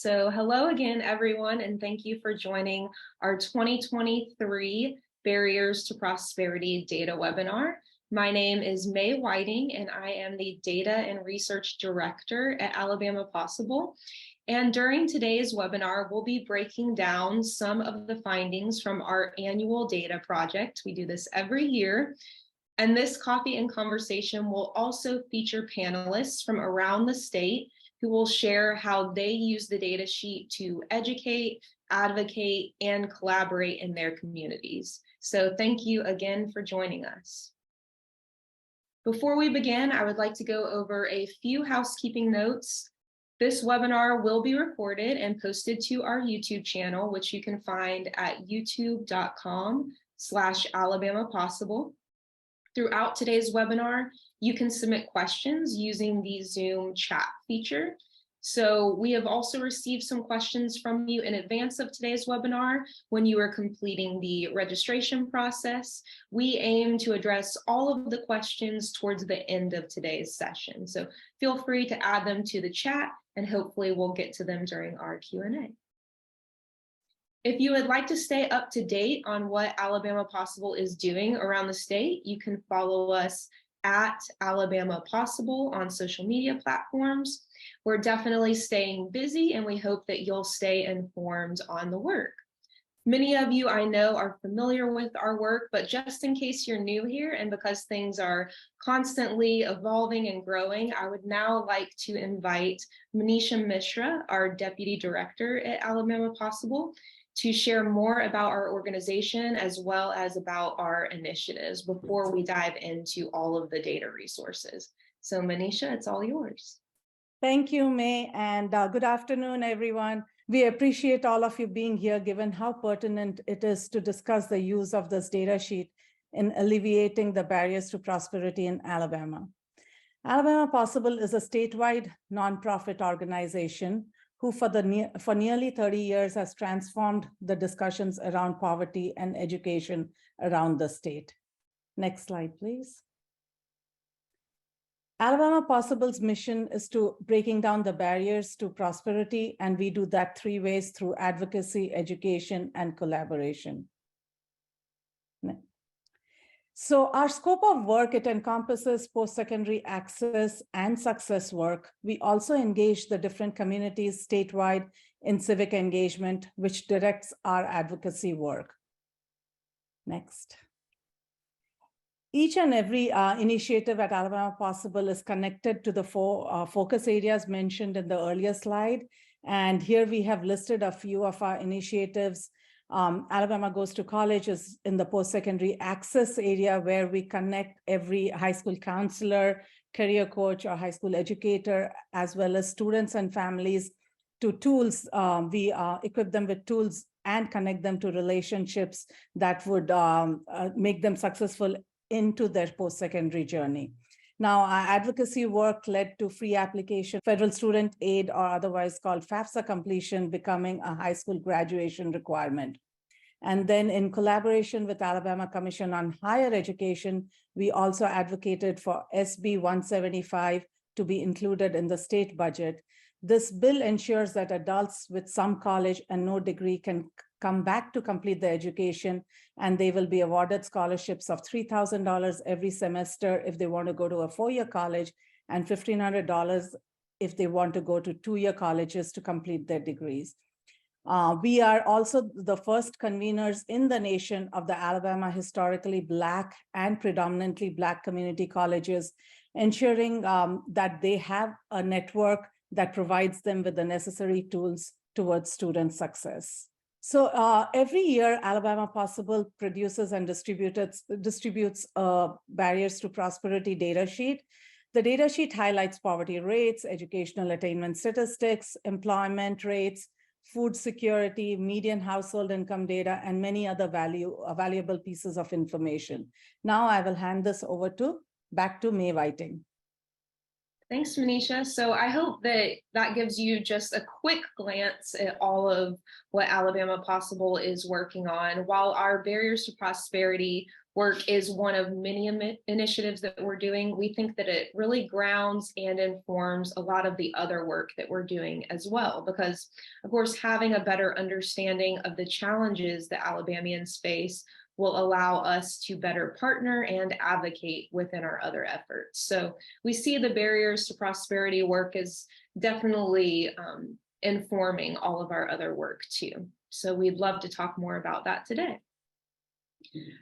So hello again, everyone, and thank you for joining our 2023 Barriers to Prosperity Data webinar. My name is May Whiting, and I am the Data and Research Director at Alabama Possible. And during today's webinar, we'll be breaking down some of the findings from our annual data project. We do this every year. And this coffee and conversation will also feature panelists from around the state who will share how they use the data sheet to educate, advocate, and collaborate in their communities. So thank you again for joining us. Before we begin, I would like to go over a few housekeeping notes. This webinar will be recorded and posted to our YouTube channel, which you can find at youtube.com/Alabama Possible. Throughout today's webinar, you can submit questions using the Zoom chat feature. So we have also received some questions from you in advance of today's webinar when you were completing the registration process. We aim to address all of the questions towards the end of today's session. So feel free to add them to the chat and hopefully we'll get to them during our Q&A. If you would like to stay up to date on what Alabama Possible is doing around the state, you can follow us at Alabama Possible on social media platforms. We're definitely staying busy and we hope that you'll stay informed on the work. Many of you I know are familiar with our work, but just in case you're new here and because things are constantly evolving and growing, I would now like to invite Manisha Mishra, our Deputy Director at Alabama Possible, to share more about our organization as well as about our initiatives before we dive into all of the data resources. So Manisha, it's all yours. Thank you, May, and good afternoon, everyone. We appreciate all of you being here, given how pertinent it is to discuss the use of this data sheet in alleviating the barriers to prosperity in Alabama. Alabama Possible is a statewide nonprofit organization who for nearly 30 years has transformed the discussions around poverty and education around the state. Next slide, please. Alabama Possible's mission is to breaking down the barriers to prosperity, and we do that three ways: through advocacy, education, and collaboration. So our scope of work, it encompasses post-secondary access and success work. We also engage the different communities statewide in civic engagement, which directs our advocacy work. Next. Each and every initiative at Alabama Possible is connected to the four focus areas mentioned in the earlier slide. And here we have listed a few of our initiatives. Alabama Goes to College is in the post-secondary access area, where we connect every high school counselor, career coach, or high school educator, as well as students and families to tools. We equip them with tools and connect them to relationships that would make them successful into their post-secondary journey. Now, our advocacy work led to free application, federal student aid, or otherwise called FAFSA completion, becoming a high school graduation requirement. And then in collaboration with Alabama Commission on Higher Education, we also advocated for SB 175 to be included in the state budget. This bill ensures that adults with some college and no degree can come back to complete their education, and they will be awarded scholarships of $3,000 every semester if they want to go to a four-year college, and $1,500 if they want to go to two-year colleges to complete their degrees. We are also the first conveners in the nation of the Alabama Historically Black and Predominantly Black Community Colleges, ensuring that they have a network that provides them with the necessary tools towards student success. So every year, Alabama Possible produces and distributes a Barriers to Prosperity data sheet. The data sheet highlights poverty rates, educational attainment statistics, employment rates, food security, median household income data, and many other valuable pieces of information. Now I will hand this over back to May Whiting. Thanks, Manisha. So I hope that gives you just a quick glance at all of what Alabama Possible is working on. While our Barriers to Prosperity work is one of many initiatives that we're doing. We think that it really grounds and informs a lot of the other work that we're doing as well, because of course, having a better understanding of the challenges that Alabamians face will allow us to better partner and advocate within our other efforts. So we see the barriers to prosperity work as definitely informing all of our other work too. So we'd love to talk more about that today.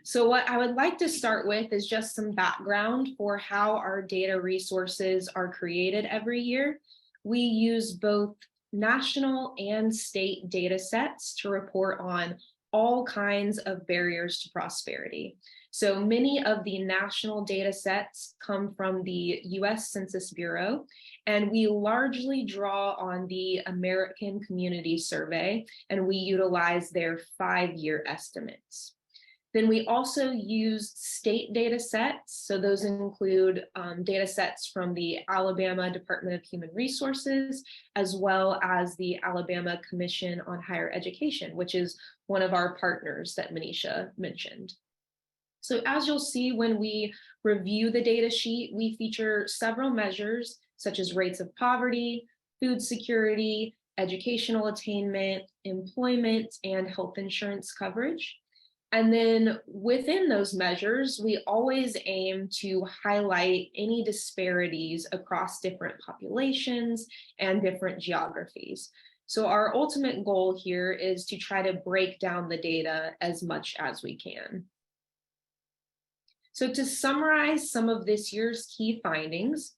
So what I would like to start with is just some background for how our data resources are created every year. We use both national and state data sets to report on all kinds of barriers to prosperity. So many of the national data sets come from the US Census Bureau, and we largely draw on the American Community Survey, and we utilize their 5-year estimates. Then we also use state data sets. So those include data sets from the Alabama Department of Human Resources, as well as the Alabama Commission on Higher Education, which is one of our partners that Manisha mentioned. So as you'll see when we review the data sheet, we feature several measures such as rates of poverty, food security, educational attainment, employment, and health insurance coverage. And then within those measures, we always aim to highlight any disparities across different populations and different geographies. So our ultimate goal here is to try to break down the data as much as we can. So to summarize some of this year's key findings,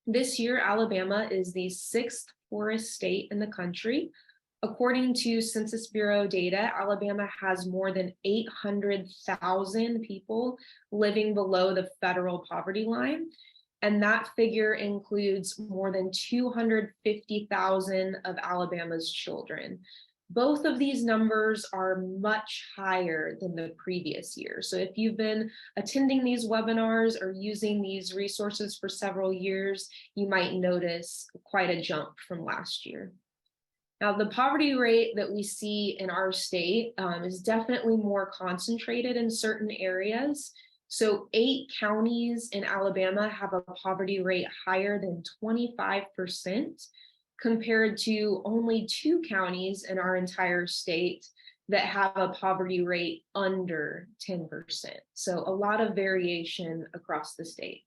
this year, Alabama is the 6th poorest state in the country. According to Census Bureau data, Alabama has more than 800,000 people living below the federal poverty line. And that figure includes more than 250,000 of Alabama's children. Both of these numbers are much higher than the previous year. So if you've been attending these webinars or using these resources for several years, you might notice quite a jump from last year. Now, the poverty rate that we see in our state is definitely more concentrated in certain areas. So 8 counties in Alabama have a poverty rate higher than 25%, compared to only 2 counties in our entire state that have a poverty rate under 10%. So a lot of variation across the state.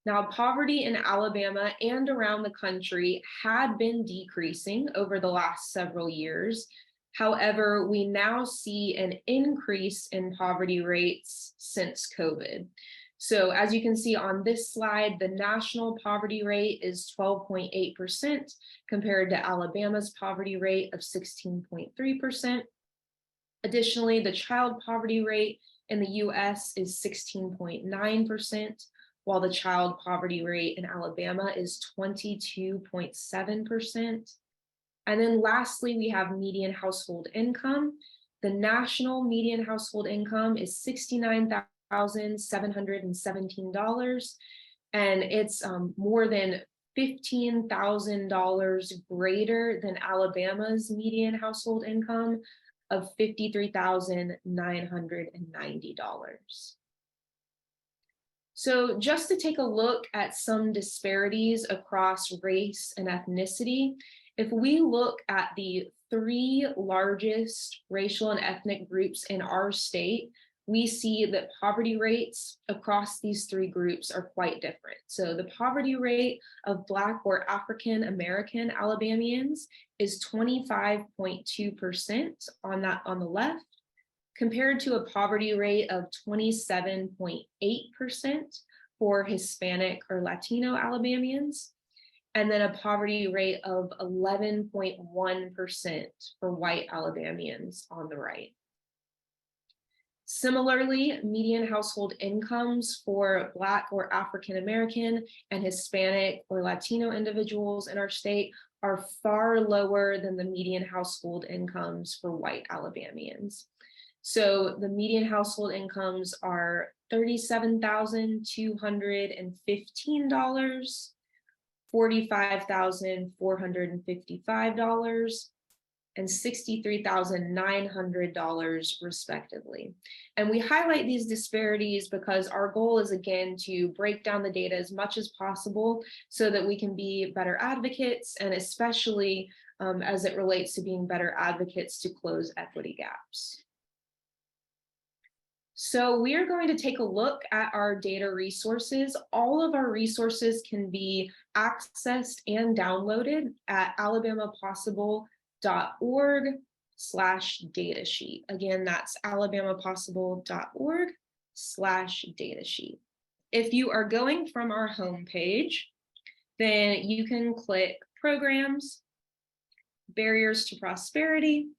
Now, poverty in Alabama and around the country had been decreasing over the last several years. However, we now see an increase in poverty rates since COVID. So as you can see on this slide, the national poverty rate is 12.8% compared to Alabama's poverty rate of 16.3%. Additionally, the child poverty rate in the US is 16.9%. while the child poverty rate in Alabama is 22.7%. And then lastly, we have median household income. The national median household income is $69,717, and it's more than $15,000 greater than Alabama's median household income of $53,990. So just to take a look at some disparities across race and ethnicity, if we look at the 3 largest racial and ethnic groups in our state, we see that poverty rates across these 3 groups are quite different. So the poverty rate of Black or African American Alabamians is 25.2% on the left, compared to a poverty rate of 27.8% for Hispanic or Latino Alabamians, and then a poverty rate of 11.1% for white Alabamians on the right. Similarly, median household incomes for Black or African American and Hispanic or Latino individuals in our state are far lower than the median household incomes for white Alabamians. So the median household incomes are $37,215, $45,455, and $63,900 respectively. And we highlight these disparities because our goal is, again, to break down the data as much as possible so that we can be better advocates, and especially as it relates to being better advocates to close equity gaps. So we are going to take a look at our data resources. All of our resources can be accessed and downloaded at alabamapossible.org/datasheet. Again, that's alabamapossible.org/datasheet. If you are going from our homepage, then you can click Programs, Barriers to Prosperity,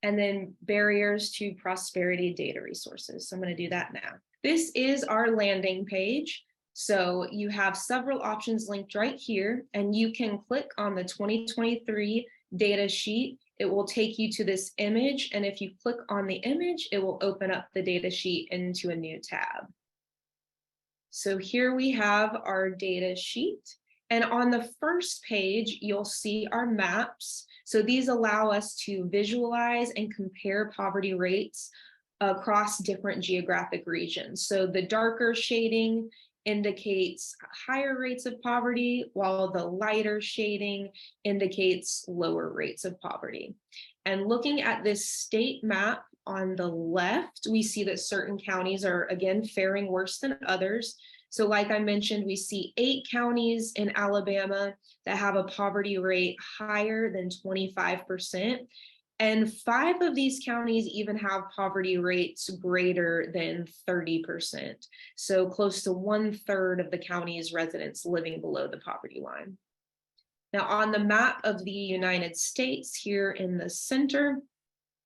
and then Barriers to Prosperity Data Resources. So I'm going to do that now. This is our landing page. So you have several options linked right here, and you can click on the 2023 data sheet. It will take you to this image, and if you click on the image, it will open up the data sheet into a new tab. So here we have our data sheet. And on the first page, you'll see our maps. So these allow us to visualize and compare poverty rates across different geographic regions. So the darker shading indicates higher rates of poverty, while the lighter shading indicates lower rates of poverty. And looking at this state map on the left, we see that certain counties are, again, faring worse than others. So like I mentioned, we see 8 counties in Alabama that have a poverty rate higher than 25%. And 5 of these counties even have poverty rates greater than 30%. So close to 1/3 of the county's residents living below the poverty line. Now on the map of the United States here in the center,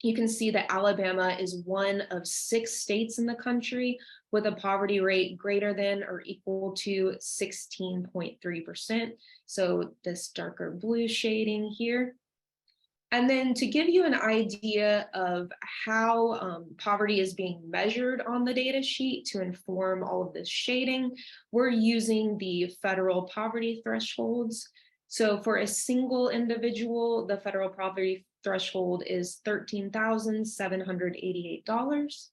you can see that Alabama is one of 6 states in the country with a poverty rate greater than or equal to 16.3%. So this darker blue shading here. And then to give you an idea of how poverty is being measured on the data sheet to inform all of this shading, we're using the federal poverty thresholds. So for a single individual, the federal poverty threshold is $13,788.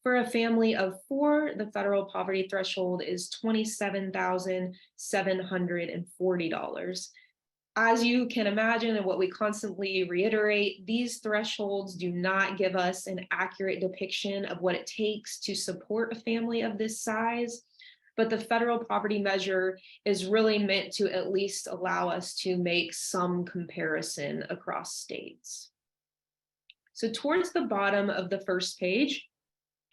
For a family of 4, the federal poverty threshold is $27,740. As you can imagine, and what we constantly reiterate, these thresholds do not give us an accurate depiction of what it takes to support a family of this size. But the federal poverty measure is really meant to at least allow us to make some comparison across states. So towards the bottom of the first page,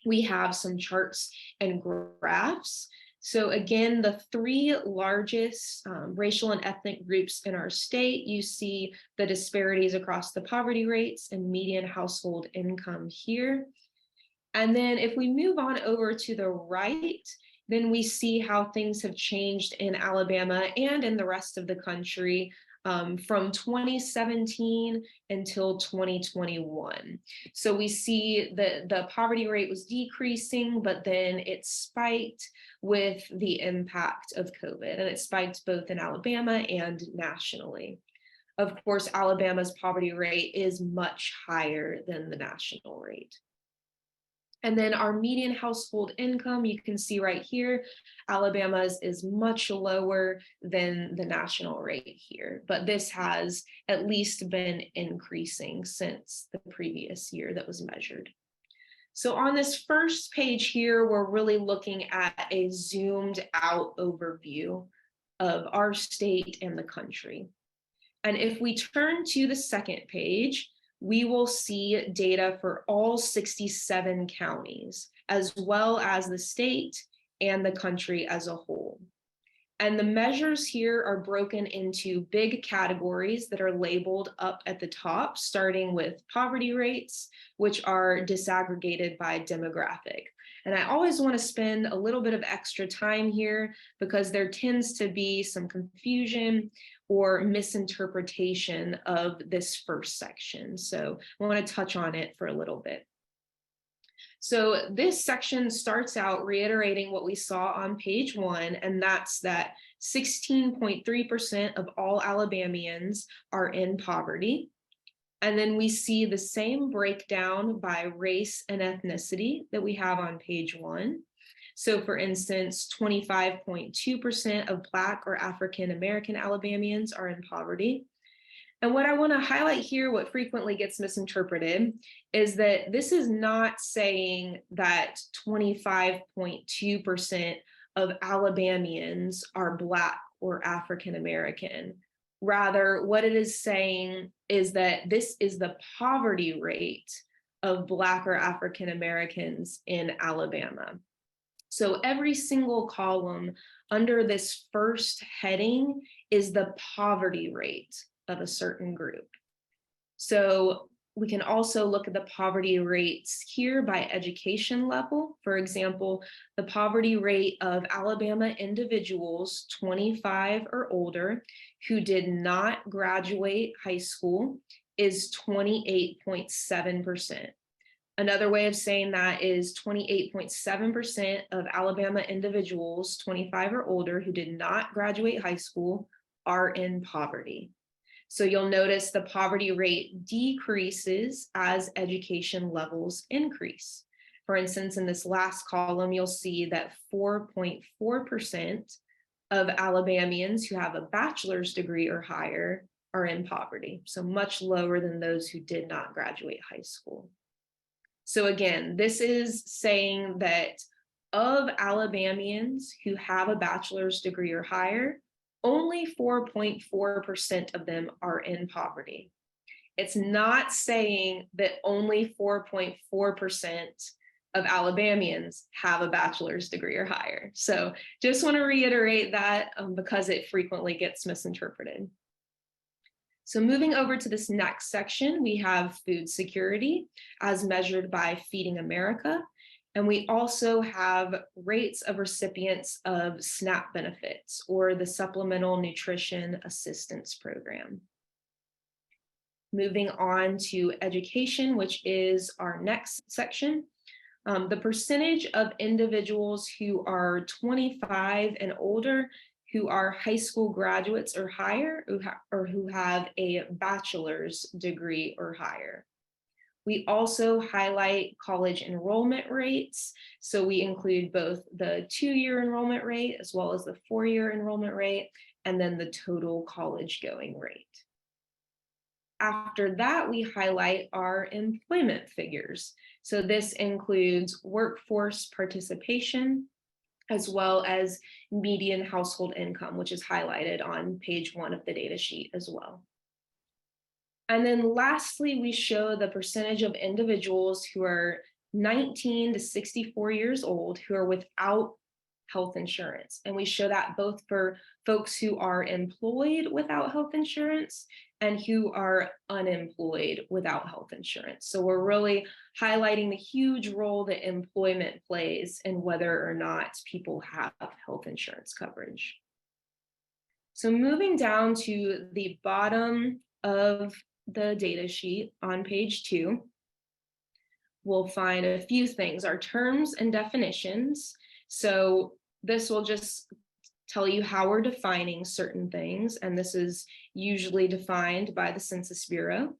we have some charts and graphs. So again, the 3 largest racial and ethnic groups in our state, you see the disparities across the poverty rates and median household income here. And then if we move on over to the right, then we see how things have changed in Alabama and in the rest of the country from 2017 until 2021. So we see that the poverty rate was decreasing, but then it spiked with the impact of COVID, and it spiked both in Alabama and nationally. Of course, Alabama's poverty rate is much higher than the national rate. And then our median household income, you can see right here, Alabama's is much lower than the national rate here, but this has at least been increasing since the previous year that was measured. So on this first page here, we're really looking at a zoomed out overview of our state and the country. And if we turn to the second page, we will see data for all 67 counties, as well as the state and the country as a whole. And the measures here are broken into big categories that are labeled up at the top, starting with poverty rates, which are disaggregated by demographic. And I always want to spend a little bit of extra time here because there tends to be some confusion or misinterpretation of this first section. So I want to touch on it for a little bit. So this section starts out reiterating what we saw on page 1, and that's that 16.3% of all Alabamians are in poverty. And then we see the same breakdown by race and ethnicity that we have on page 1. So for instance, 25.2% of Black or African American Alabamians are in poverty. And what I want to highlight here, what frequently gets misinterpreted, is that this is not saying that 25.2% of Alabamians are Black or African American. Rather, what it is saying is that this is the poverty rate of Black or African Americans in Alabama. So every single column under this first heading is the poverty rate of a certain group. So we can also look at the poverty rates here by education level. For example, the poverty rate of Alabama individuals 25 or older who did not graduate high school is 28.7%. Another way of saying that is 28.7% of Alabama individuals 25 or older who did not graduate high school are in poverty. So you'll notice the poverty rate decreases as education levels increase. For instance, in this last column, you'll see that 4.4% of Alabamians who have a bachelor's degree or higher are in poverty, so much lower than those who did not graduate high school. So again, this is saying that of Alabamians who have a bachelor's degree or higher, only 4.4% of them are in poverty. It's not saying that only 4.4% of Alabamians have a bachelor's degree or higher. So just want to reiterate that because it frequently gets misinterpreted. So moving over to this next section, we have food security as measured by Feeding America. And we also have rates of recipients of SNAP benefits, or the Supplemental Nutrition Assistance Program. Moving on to education, which is our next section. The percentage of individuals who are 25 and older who are high school graduates or higher, or who have a bachelor's degree or higher. We also highlight college enrollment rates. So we include both the 2-year enrollment rate as well as the 4-year enrollment rate, and then the total college going rate. After that, we highlight our employment figures. So this includes workforce participation, as well as median household income, which is highlighted on page 1 of the data sheet as well. And then lastly, we show the percentage of individuals who are 19 to 64 years old who are without health insurance. And we show that both for folks who are employed without health insurance and who are unemployed without health insurance. So we're really highlighting the huge role that employment plays in whether or not people have health insurance coverage. So moving down to the bottom of the data sheet on page 2, we'll find a few things, our terms and definitions. So this will just tell you how we're defining certain things, and this is usually defined by the Census Bureau.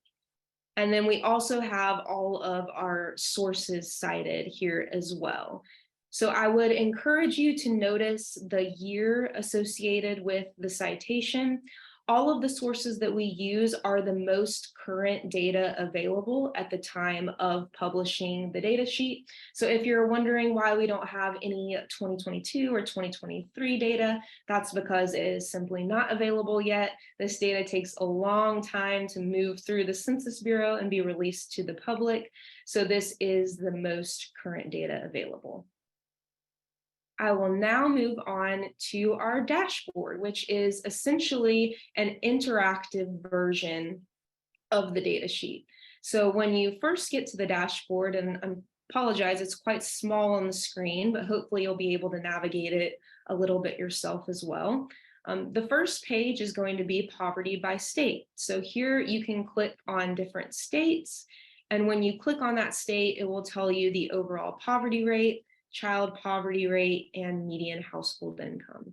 And then we also have all of our sources cited here as well. So I would encourage you to notice the year associated with the citation. All of the sources that we use are the most current data available at the time of publishing the data sheet. So if you're wondering why we don't have any 2022 or 2023 data, that's because it is simply not available yet. This data takes a long time to move through the Census Bureau and be released to the public. So this is the most current data available. I will now move on to our dashboard, which is essentially an interactive version of the data sheet. So when you first get to the dashboard, and I apologize, it's quite small on the screen, but hopefully you'll be able to navigate it a little bit yourself as well. The first page is going to be poverty by state. So here you can click on different states. And when you click on that state, it will tell you the overall poverty rate, child poverty rate, and median household income.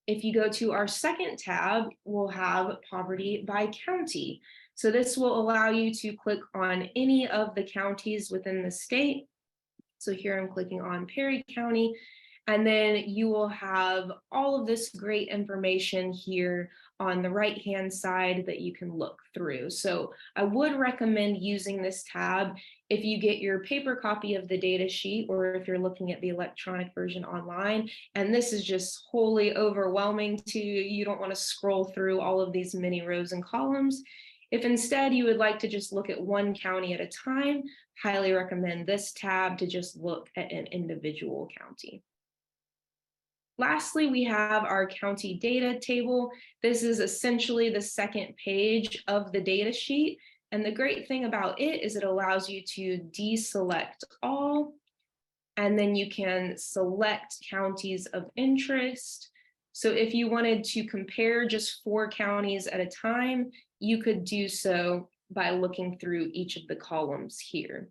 If you go to our second tab, we'll have poverty by county. So this will allow you to click on any of the counties within the state. So here I'm clicking on Perry County, and then you will have all of this great information here on the right-hand side that you can look through. So I would recommend using this tab if you get your paper copy of the data sheet, or if you're looking at the electronic version online, and this is just wholly overwhelming to you. You don't want to scroll through all of these many rows and columns. If instead you would like to just look at one county at a time, highly recommend this tab to just look at an individual county. Lastly, we have our county data table. This is essentially the second page of the data sheet. And the great thing about it is it allows you to deselect all, and then you can select counties of interest. So if you wanted to compare just 4 counties at a time, you could do so by looking through each of the columns here.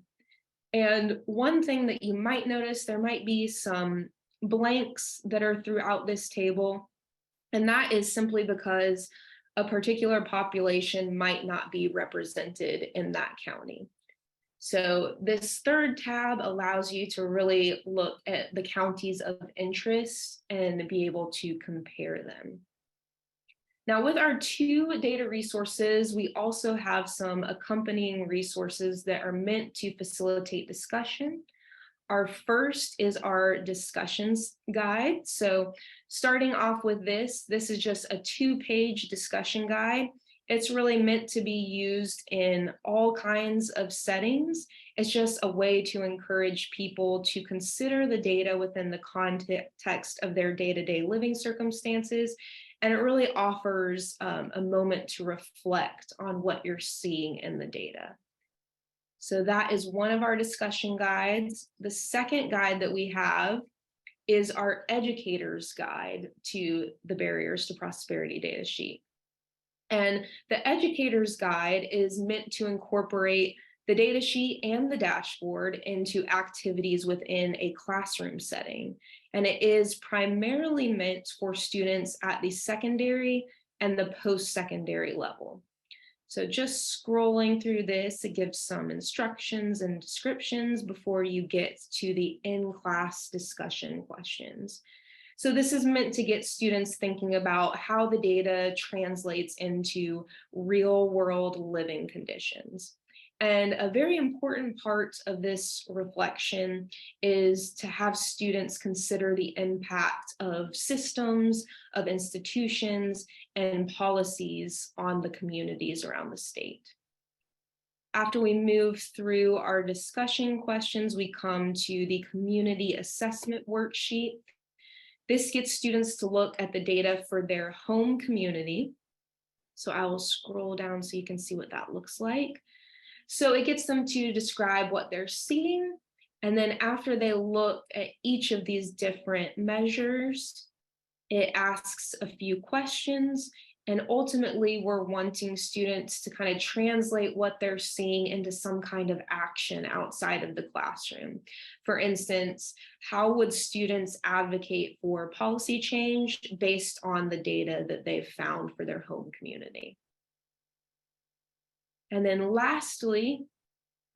And one thing that you might notice, there might be some blanks that are throughout this table, and that is simply because a particular population might not be represented in that county. So this third tab allows you to really look at the counties of interest and be able to compare them. Now, with our 2 data resources, we also have some accompanying resources that are meant to facilitate discussion. Our first is our discussions guide. So starting off with this is just a 2-page discussion guide. It's really meant to be used in all kinds of settings. It's just a way to encourage people to consider the data within the context of their day-to-day living circumstances. And it really offers a moment to reflect on what you're seeing in the data. So that is one of our discussion guides. The second guide that we have is our educator's guide to the Barriers to Prosperity data sheet. And the educator's guide is meant to incorporate the data sheet and the dashboard into activities within a classroom setting. And it is primarily meant for students at the secondary and the post-secondary level. So just scrolling through this, it gives some instructions and descriptions before you get to the in-class discussion questions. So this is meant to get students thinking about how the data translates into real-world living conditions. And a very important part of this reflection is to have students consider the impact of systems, of institutions, and policies on the communities around the state. After we move through our discussion questions, we come to the community assessment worksheet. This gets students to look at the data for their home community. So I will scroll down so you can see what that looks like. So it gets them to describe what they're seeing. And then after they look at each of these different measures, it asks a few questions. And ultimately, we're wanting students to kind of translate what they're seeing into some kind of action outside of the classroom. For instance, how would students advocate for policy change based on the data that they've found for their home community? And then lastly,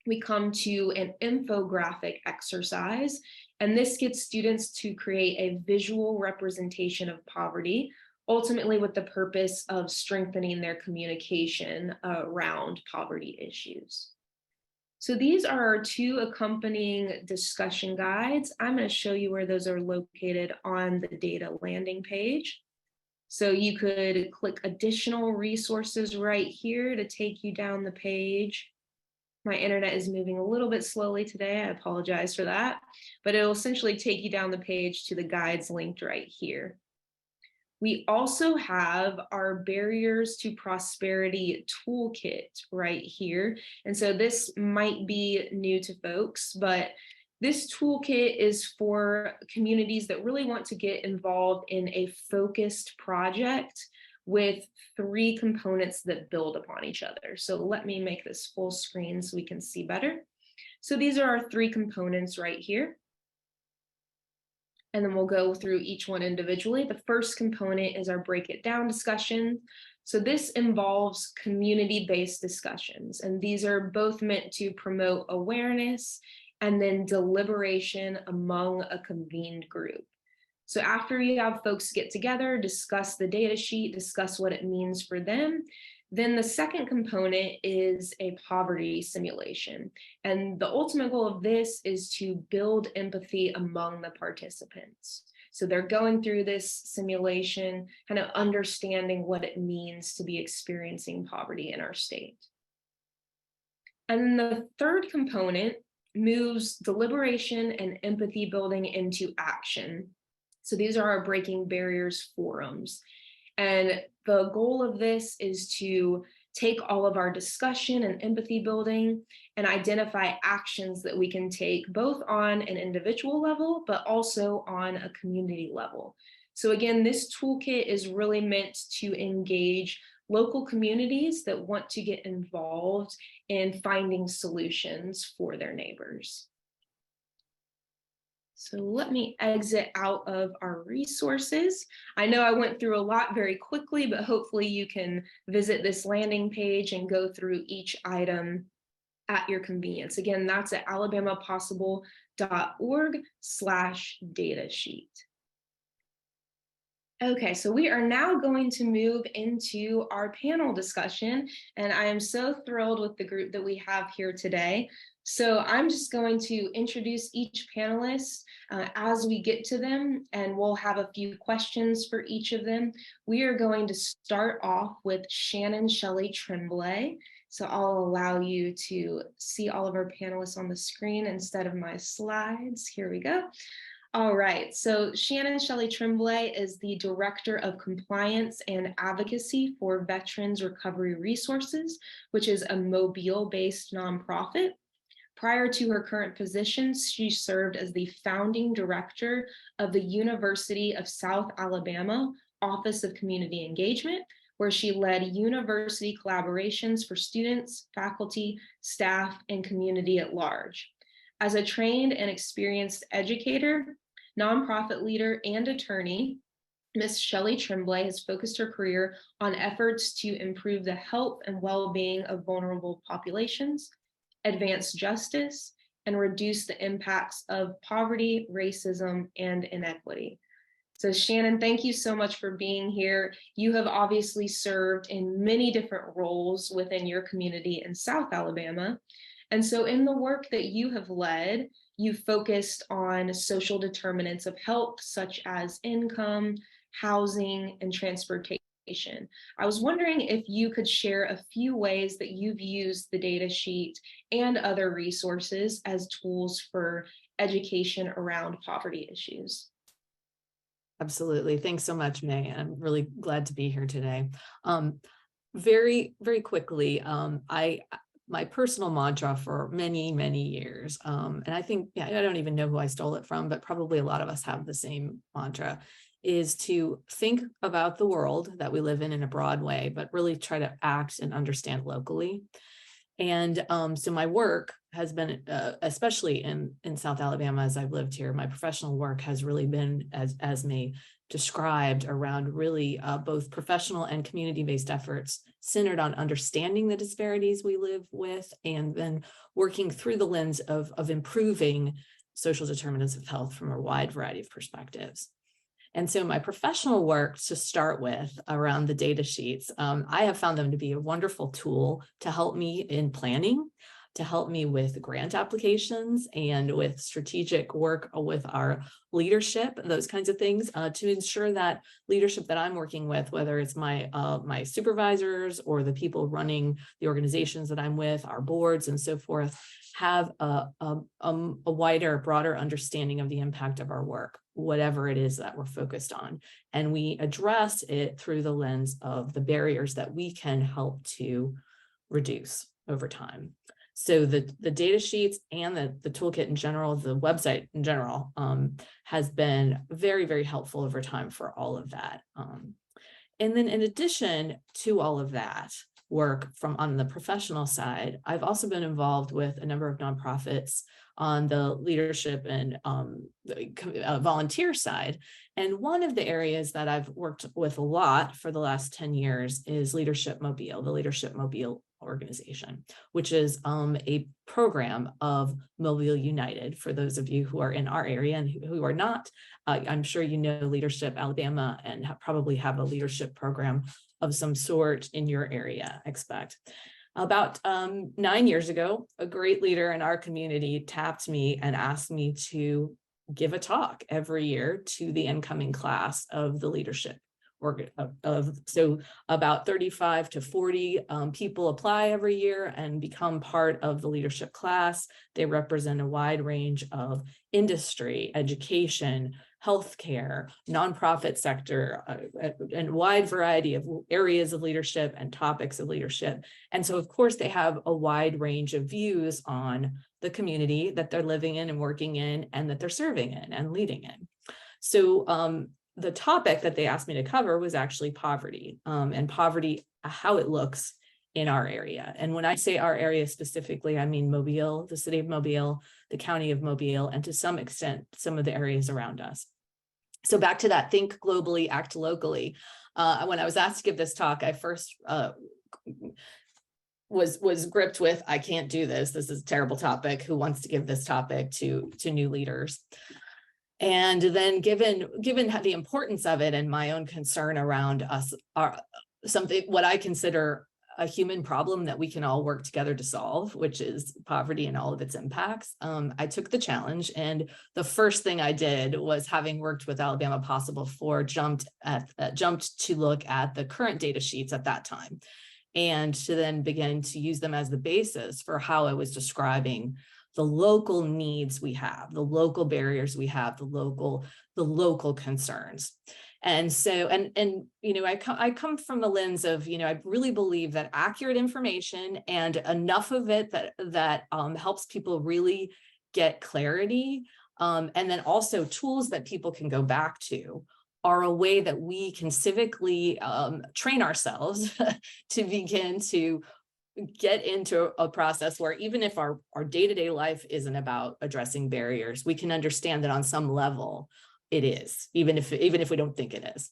we come to an infographic exercise, and this gets students to create a visual representation of poverty, ultimately with the purpose of strengthening their communication around poverty issues. So these are our 2 accompanying discussion guides. I'm going to show you where those are located on the data landing page. So you could click additional resources right here to take you down the page. My internet is moving a little bit slowly today. I apologize for that, but it'll essentially take you down the page to the guides linked right here. We also have our Barriers to Prosperity toolkit right here. And so this might be new to folks, but this toolkit is for communities that really want to get involved in a focused project with 3 components that build upon each other. So let me make this full screen so we can see better. So these are our 3 components right here. And then we'll go through each one individually. The first component is our break it down discussion. So this involves community-based discussions, and these are both meant to promote awareness and then deliberation among a convened group. So after you have folks get together, discuss the data sheet, discuss what it means for them, then the second component is a poverty simulation. And the ultimate goal of this is to build empathy among the participants. So they're going through this simulation, kind of understanding what it means to be experiencing poverty in our state. And then the third component moves deliberation and empathy building into action. So these are our Breaking Barriers forums. And the goal of this is to take all of our discussion and empathy building and identify actions that we can take both on an individual level, but also on a community level. So again, this toolkit is really meant to engage local communities that want to get involved in finding solutions for their neighbors. So let me exit out of our resources. I know I went through a lot very quickly, but hopefully you can visit this landing page and go through each item at your convenience. Again, that's at alabamapossible.org/datasheet. Okay, so we are now going to move into our panel discussion, and I am so thrilled with the group that we have here today. So I'm just going to introduce each panelist as we get to them, and we'll have a few questions for each of them. We are going to start off with Shannon Shelley Tremblay. So I'll allow you to see all of our panelists on the screen instead of my slides. Here we go. All right, so Shannon Shelley Tremblay is the Director of Compliance and Advocacy for Veterans Recovery Resources, which is a Mobile-based nonprofit. Prior to her current position, she served as the founding director of the University of South Alabama Office of Community Engagement, where she led university collaborations for students, faculty, staff, and community at large. As a trained and experienced educator, nonprofit leader, and attorney, Ms. Shelley Tremblay has focused her career on efforts to improve the health and well-being of vulnerable populations, advance justice, and reduce the impacts of poverty, racism, and inequity. So Shannon, thank you so much for being here. You have obviously served in many different roles within your community in South Alabama. And so in the work that you have led, you've focused on social determinants of health, such as income, housing, and transportation. I was wondering if you could share a few ways that you've used the data sheet and other resources as tools for education around poverty issues. Absolutely. Thanks so much, May. I'm really glad to be here today. Very, very quickly, my personal mantra for many, many years, and I think, I don't even know who I stole it from, but probably a lot of us have the same mantra, is to think about the world that we live in a broad way, but really try to act and understand locally. And so my work has been, especially in South Alabama, as I've lived here, my professional work has really been, as May described, around really both professional and community-based efforts centered on understanding the disparities we live with, and then working through the lens of improving social determinants of health from a wide variety of perspectives. And so my professional work, to start with, around the data sheets, I have found them to be a wonderful tool to help me in planning, to help me with grant applications and with strategic work with our leadership, those kinds of things, to ensure that leadership that I'm working with, whether it's my supervisors or the people running the organizations that I'm with, our boards and so forth, have a wider, broader understanding of the impact of our work, whatever it is that we're focused on. And we address it through the lens of the barriers that we can help to reduce over time. So the data sheets and the toolkit in general, the website in general, has been very, very helpful over time for all of that. And then in addition to all of that, work from on the professional side, I've also been involved with a number of nonprofits on the leadership and volunteer side. And one of the areas that I've worked with a lot for the last 10 years is Leadership Mobile, the Leadership Mobile organization, which is a program of Mobile United. For those of you who are in our area and who are not, I'm sure you know Leadership Alabama and probably have a leadership program of some sort in your area, I expect. About 9 years ago, a great leader in our community tapped me and asked me to give a talk every year to the incoming class of the leadership. So about 35 to 40 people apply every year and become part of the leadership class. They represent a wide range of industry, education, healthcare, nonprofit sector, and wide variety of areas of leadership and topics of leadership. And so, of course, they have a wide range of views on the community that they're living in and working in and that they're serving in and leading in. So the topic that they asked me to cover was actually poverty, and poverty, how it looks in our area. And when I say our area specifically, I mean Mobile, the city of Mobile, the county of Mobile, and to some extent, some of the areas around us. So back to that, think globally, act locally. When I was asked to give this talk, I first was gripped with, I can't do this. This is a terrible topic. Who wants to give this topic to new leaders? And then given the importance of it and my own concern around us, what I consider a human problem that we can all work together to solve, which is poverty and all of its impacts, I took the challenge. And the first thing I did was, having worked with Alabama Possible before, jumped to look at the current data sheets at that time, and to then begin to use them as the basis for how I was describing the local needs we have, the local barriers we have, the local concerns. And so, and you know, I come from the lens of, you know, I really believe that accurate information and enough of it that helps people really get clarity, and then also tools that people can go back to, are a way that we can civically train ourselves to begin to get into a process where, even if our day-to-day life isn't about addressing barriers, we can understand that on some level it is, even if we don't think it is.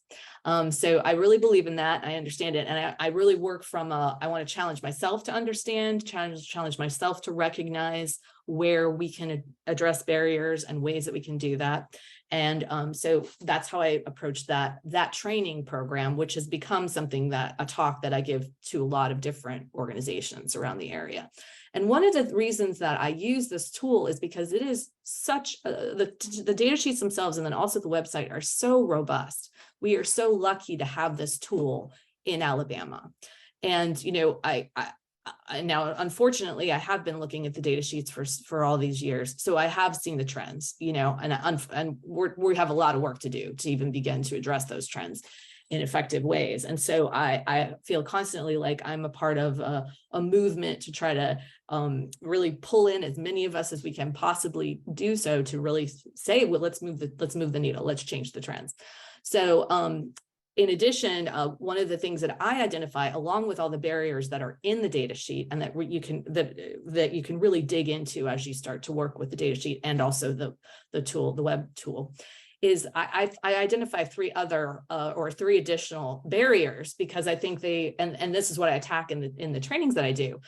So I really believe in that. I understand it. And I really work from I want to challenge myself to understand, challenge myself to recognize where we can address barriers and ways that we can do that. And so that's how I approach that training program, which has become something a talk that I give to a lot of different organizations around the area. And one of the reasons that I use this tool is because it is such, the data sheets themselves and then also the website are so robust. We are so lucky to have this tool in Alabama. And, you know, I now, unfortunately, I have been looking at the data sheets for all these years. So I have seen the trends, you know, and we have a lot of work to do to even begin to address those trends in effective ways. And so I feel constantly like I'm a part of a movement to try to really pull in as many of us as we can possibly do so, to really say, well, let's move the needle, let's change the trends. So in addition, one of the things that I identify, along with all the barriers that are in the data sheet and that you can really dig into as you start to work with the data sheet and also the tool, the web tool, is I identify three additional barriers, because I think and this is what I attack in the trainings that I do.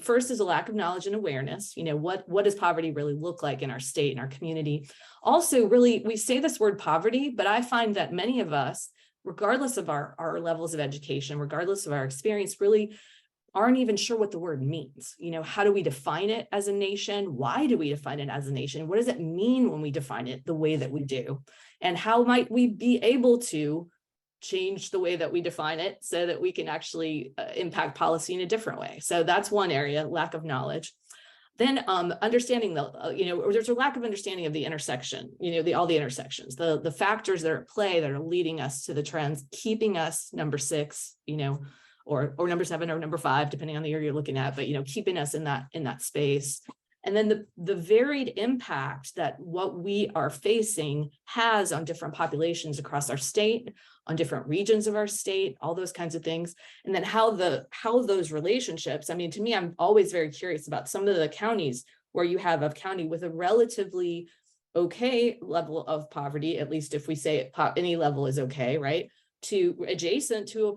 First is a lack of knowledge and awareness. You know, what does poverty really look like in our state, in our community? Also, really, we say this word poverty, but I find that many of us, regardless of our levels of education, regardless of our experience, really aren't even sure what the word means. You know, how do we define it as a nation? Why do we define it as a nation? What does it mean when we define it the way that we do? And how might we be able to change the way that we define it so that we can actually impact policy in a different way? So that's one area, lack of knowledge. Then understanding there's a lack of understanding of the intersection, you know, all the intersections, the factors that are at play that are leading us to the trends, keeping us number 6, you know, or number 7 or number 5, depending on the year you're looking at, but, you know, keeping us in that space. And then the varied impact that what we are facing has on different populations across our state, on different regions of our state, all those kinds of things. And then how those relationships, I mean, to me, I'm always very curious about some of the counties where you have a county with a relatively okay level of poverty, at least if we say any level is okay, right? To adjacent to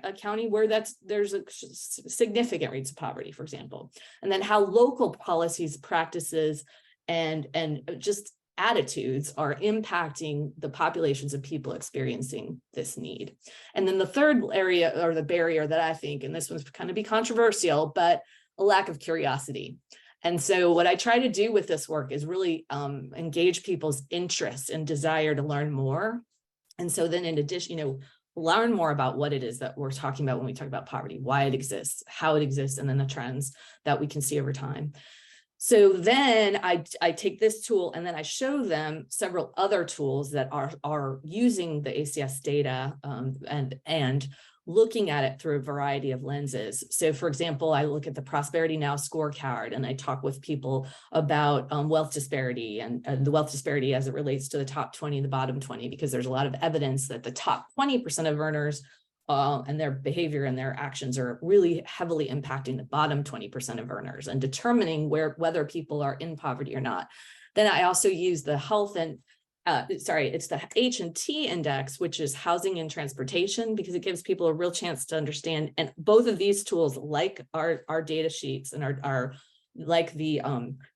a county where there's a significant rates of poverty, for example, and then how local policies, practices, and just attitudes are impacting the populations of people experiencing this need. And then the third area, or the barrier that I think, and this one's kind of be controversial, but a lack of curiosity. And so what I try to do with this work is really engage people's interest and desire to learn more. And so then in addition, learn more about what it is that we're talking about when we talk about poverty, why it exists, how it exists, and then the trends that we can see over time. So then I take this tool and then I show them several other tools that are using the ACS data and looking at it through a variety of lenses. So for example, I look at the Prosperity Now scorecard and I talk with people about wealth disparity and the wealth disparity as it relates to the top 20 and the bottom 20, because there's a lot of evidence that the top 20% of earners and their behavior and their actions are really heavily impacting the bottom 20% of earners and determining whether people are in poverty or not. Then I also use the health and it's the H&T index, which is housing and transportation, because it gives people a real chance to understand. And both of these tools, like our data sheets and our like the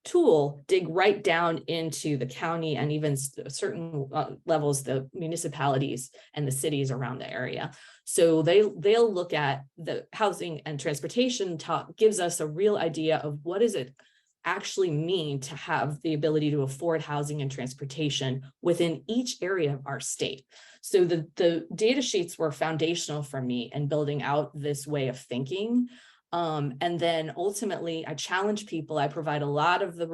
tool, dig right down into the county and even certain levels, the municipalities and the cities around the area. So they'll look at the housing and transportation gives us a real idea of what is it actually mean to have the ability to afford housing and transportation within each area of our state. So the data sheets were foundational for me in building out this way of thinking. And then ultimately I challenge people. I provide a lot of the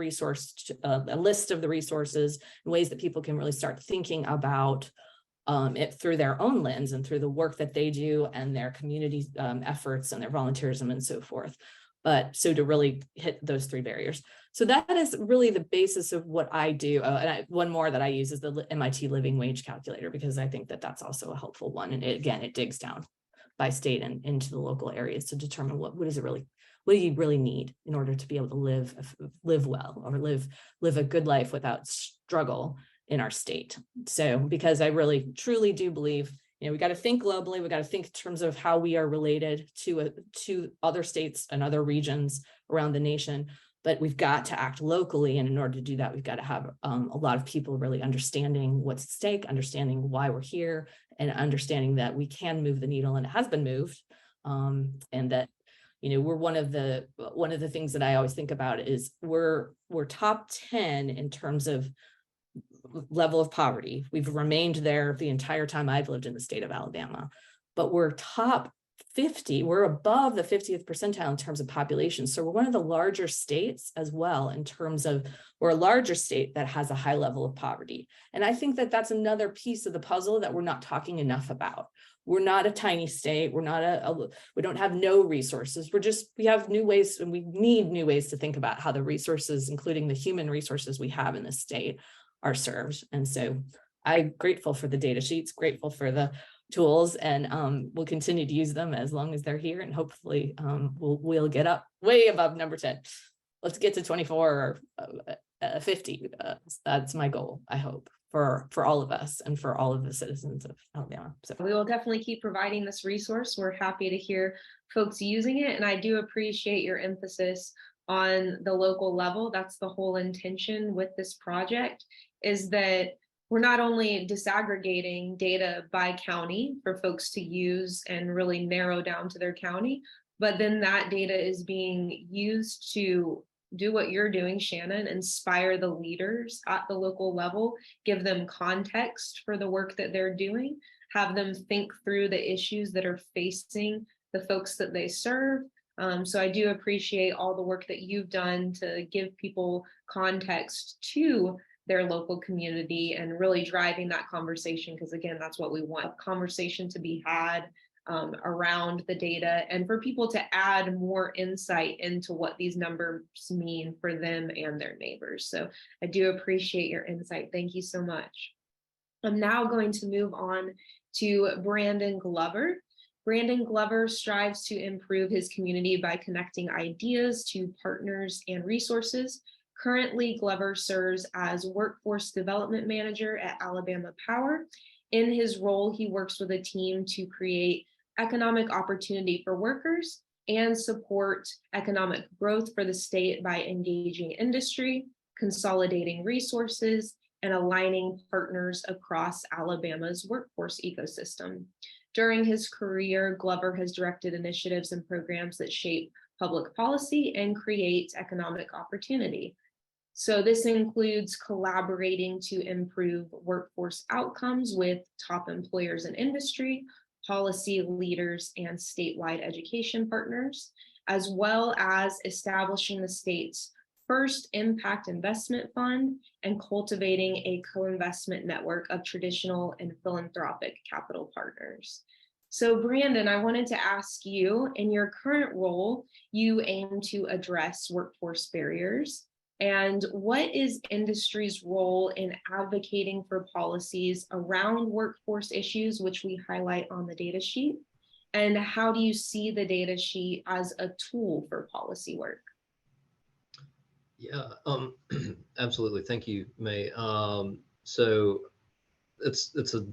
a list of the resources and ways that people can really start thinking about it through their own lens and through the work that they do and their community efforts and their volunteerism and so forth. But so to really hit those three barriers. So that is really the basis of what I do. One more that I use is the MIT Living Wage Calculator, because I think that that's also a helpful one. And it digs down by state and into the local areas to determine what do you really need in order to be able to live well or live a good life without struggle in our state. So because I really truly do believe, we got to think globally. We got to think in terms of how we are related to other states and other regions around the nation, but we've got to act locally. And in order to do that, we've got to have a lot of people really understanding what's at stake, understanding why we're here, and understanding that we can move the needle, and it has been moved. And that, we're one of the things that I always think about is we're top 10 in terms of level of poverty. We've remained there the entire time I've lived in the state of Alabama, but we're top 50. We're above the 50th percentile in terms of population. So we're one of the larger states as well in terms of we're a larger state that has a high level of poverty. And I think that that's another piece of the puzzle that we're not talking enough about. We're not a tiny state. We're not we don't have no resources. We have new ways, and we need new ways to think about how the resources, including the human resources we have in this state, are served. And so I'm grateful for the data sheets, grateful for the tools, and we'll continue to use them as long as they're here. And hopefully we'll get up way above number 10. Let's get to 24 or 50. That's my goal, I hope, for all of us and for all of the citizens of Alabama. So we will definitely keep providing this resource. We're happy to hear folks using it. And I do appreciate your emphasis on the local level. That's the whole intention with this project, is that we're not only disaggregating data by county for folks to use and really narrow down to their county, but then that data is being used to do what you're doing, Shannon, inspire the leaders at the local level, give them context for the work that they're doing, have them think through the issues that are facing the folks that they serve. So I do appreciate all the work that you've done to give people context to their local community and really driving that conversation, because again, that's what we want, conversation to be had around the data and for people to add more insight into what these numbers mean for them and their neighbors. So I do appreciate your insight. Thank you so much. I'm now going to move on to Brandon Glover. Brandon Glover strives to improve his community by connecting ideas to partners and resources. Currently, Glover serves as Workforce Development Manager at Alabama Power. In his role, he works with a team to create economic opportunity for workers and support economic growth for the state by engaging industry, consolidating resources, and aligning partners across Alabama's workforce ecosystem. During his career, Glover has directed initiatives and programs that shape public policy and create economic opportunity. So this includes collaborating to improve workforce outcomes with top employers in industry, policy leaders, and statewide education partners, as well as establishing the state's first impact investment fund and cultivating a co-investment network of traditional and philanthropic capital partners. So Brandon, I wanted to ask you, in your current role, you aim to address workforce barriers. And what is industry's role in advocating for policies around workforce issues, which we highlight on the data sheet? And how do you see the data sheet as a tool for policy work? Yeah, absolutely. Thank you, May. So it's a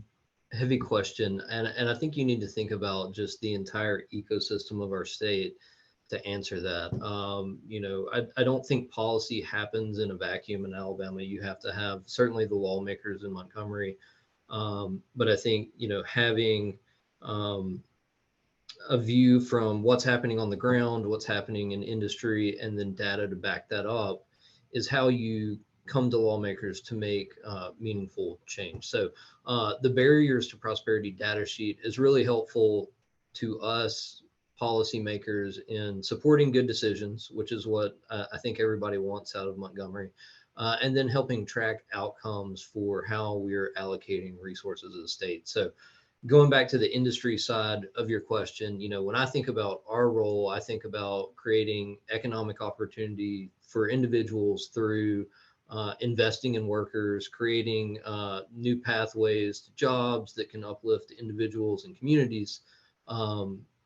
heavy question, and I think you need to think about just the entire ecosystem of our state to answer that. I don't think policy happens in a vacuum in Alabama. You have to have certainly the lawmakers in Montgomery, but I think having a view from what's happening on the ground, what's happening in industry, and then data to back that up is how you come to lawmakers to make meaningful change. So the barriers to prosperity data sheet is really helpful to us policymakers in supporting good decisions, which is what I think everybody wants out of Montgomery, and then helping track outcomes for how we're allocating resources of the state. So going back to the industry side of your question, when I think about our role, I think about creating economic opportunity for individuals through investing in workers, creating new pathways to jobs that can uplift individuals and communities,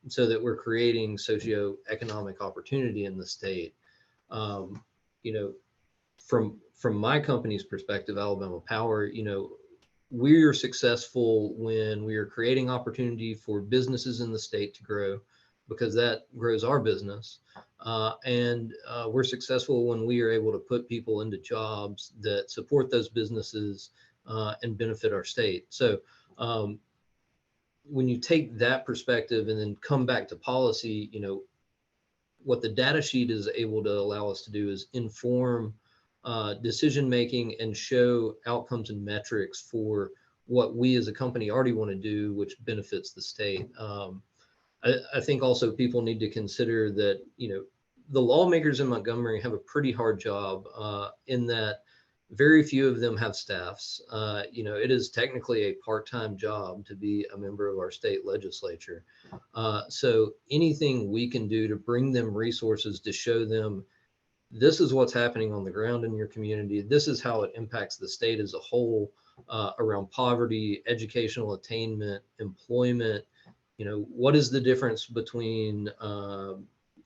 so that we're creating socioeconomic opportunity in the state. From my company's perspective, Alabama Power, we are successful when we are creating opportunity for businesses in the state to grow, because that grows our business. And we're successful when we are able to put people into jobs that support those businesses and benefit our state. So when you take that perspective and then come back to policy, what the data sheet is able to allow us to do is inform decision making and show outcomes and metrics for what we as a company already want to do, which benefits the state. I think also people need to consider that the lawmakers in Montgomery have a pretty hard job in that very few of them have staffs. It is technically a part-time job to be a member of our state legislature. So anything we can do to bring them resources to show them this is what's happening on the ground in your community, this is how it impacts the state as a whole, around poverty, educational attainment, employment. What is the difference between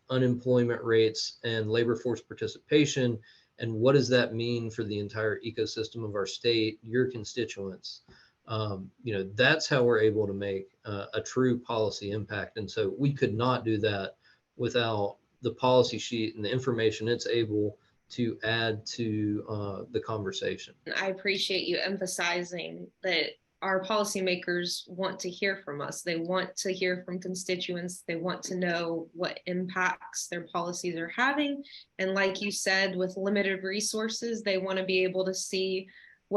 unemployment rates and labor force participation, and what does that mean for the entire ecosystem of our state, your constituents? That's how we're able to make a true policy impact. And so we could not do that without the policy sheet and the information it's able to add to the conversation. I appreciate you emphasizing that our policymakers want to hear from us. They want to hear from constituents. They want to know what impacts their policies are having. And like you said, with limited resources, they want to be able to see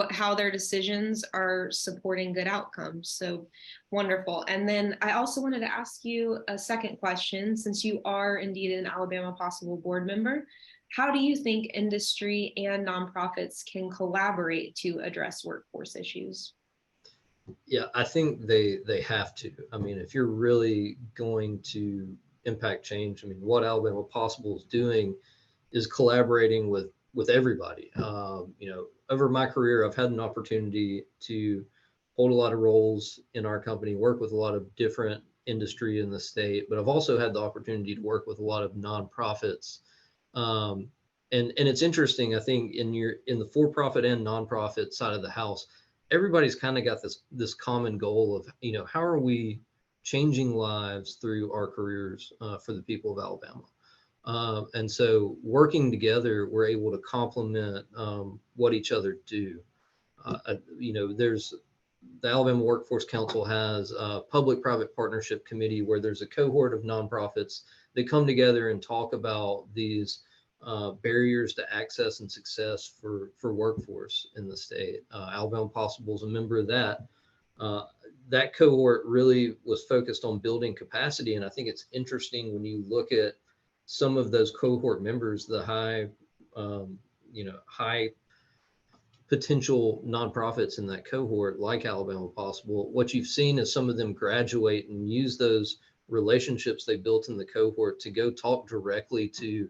how their decisions are supporting good outcomes. So wonderful. And then I also wanted to ask you a second question, since you are indeed an Alabama Possible board member. How do you think industry and nonprofits can collaborate to address workforce issues? Yeah, I think they have to. I mean, if you're really going to impact change, I mean, what Alabama Possible is doing is collaborating with everybody. Over my career, I've had an opportunity to hold a lot of roles in our company, work with a lot of different industry in the state, but I've also had the opportunity to work with a lot of nonprofits. Um, and it's interesting, I think in the for-profit and nonprofit side of the house, everybody's kind of got this common goal of, how are we changing lives through our careers for the people of Alabama? And so working together, we're able to complement what each other do. There's the Alabama Workforce Council has a public-private partnership committee where there's a cohort of nonprofits that come together and talk about these barriers to access and success for workforce in the state. Alabama Possible is a member of that. That cohort really was focused on building capacity, and I think it's interesting when you look at some of those cohort members, the high potential nonprofits in that cohort, like Alabama Possible. What you've seen is some of them graduate and use those relationships they built in the cohort to go talk directly to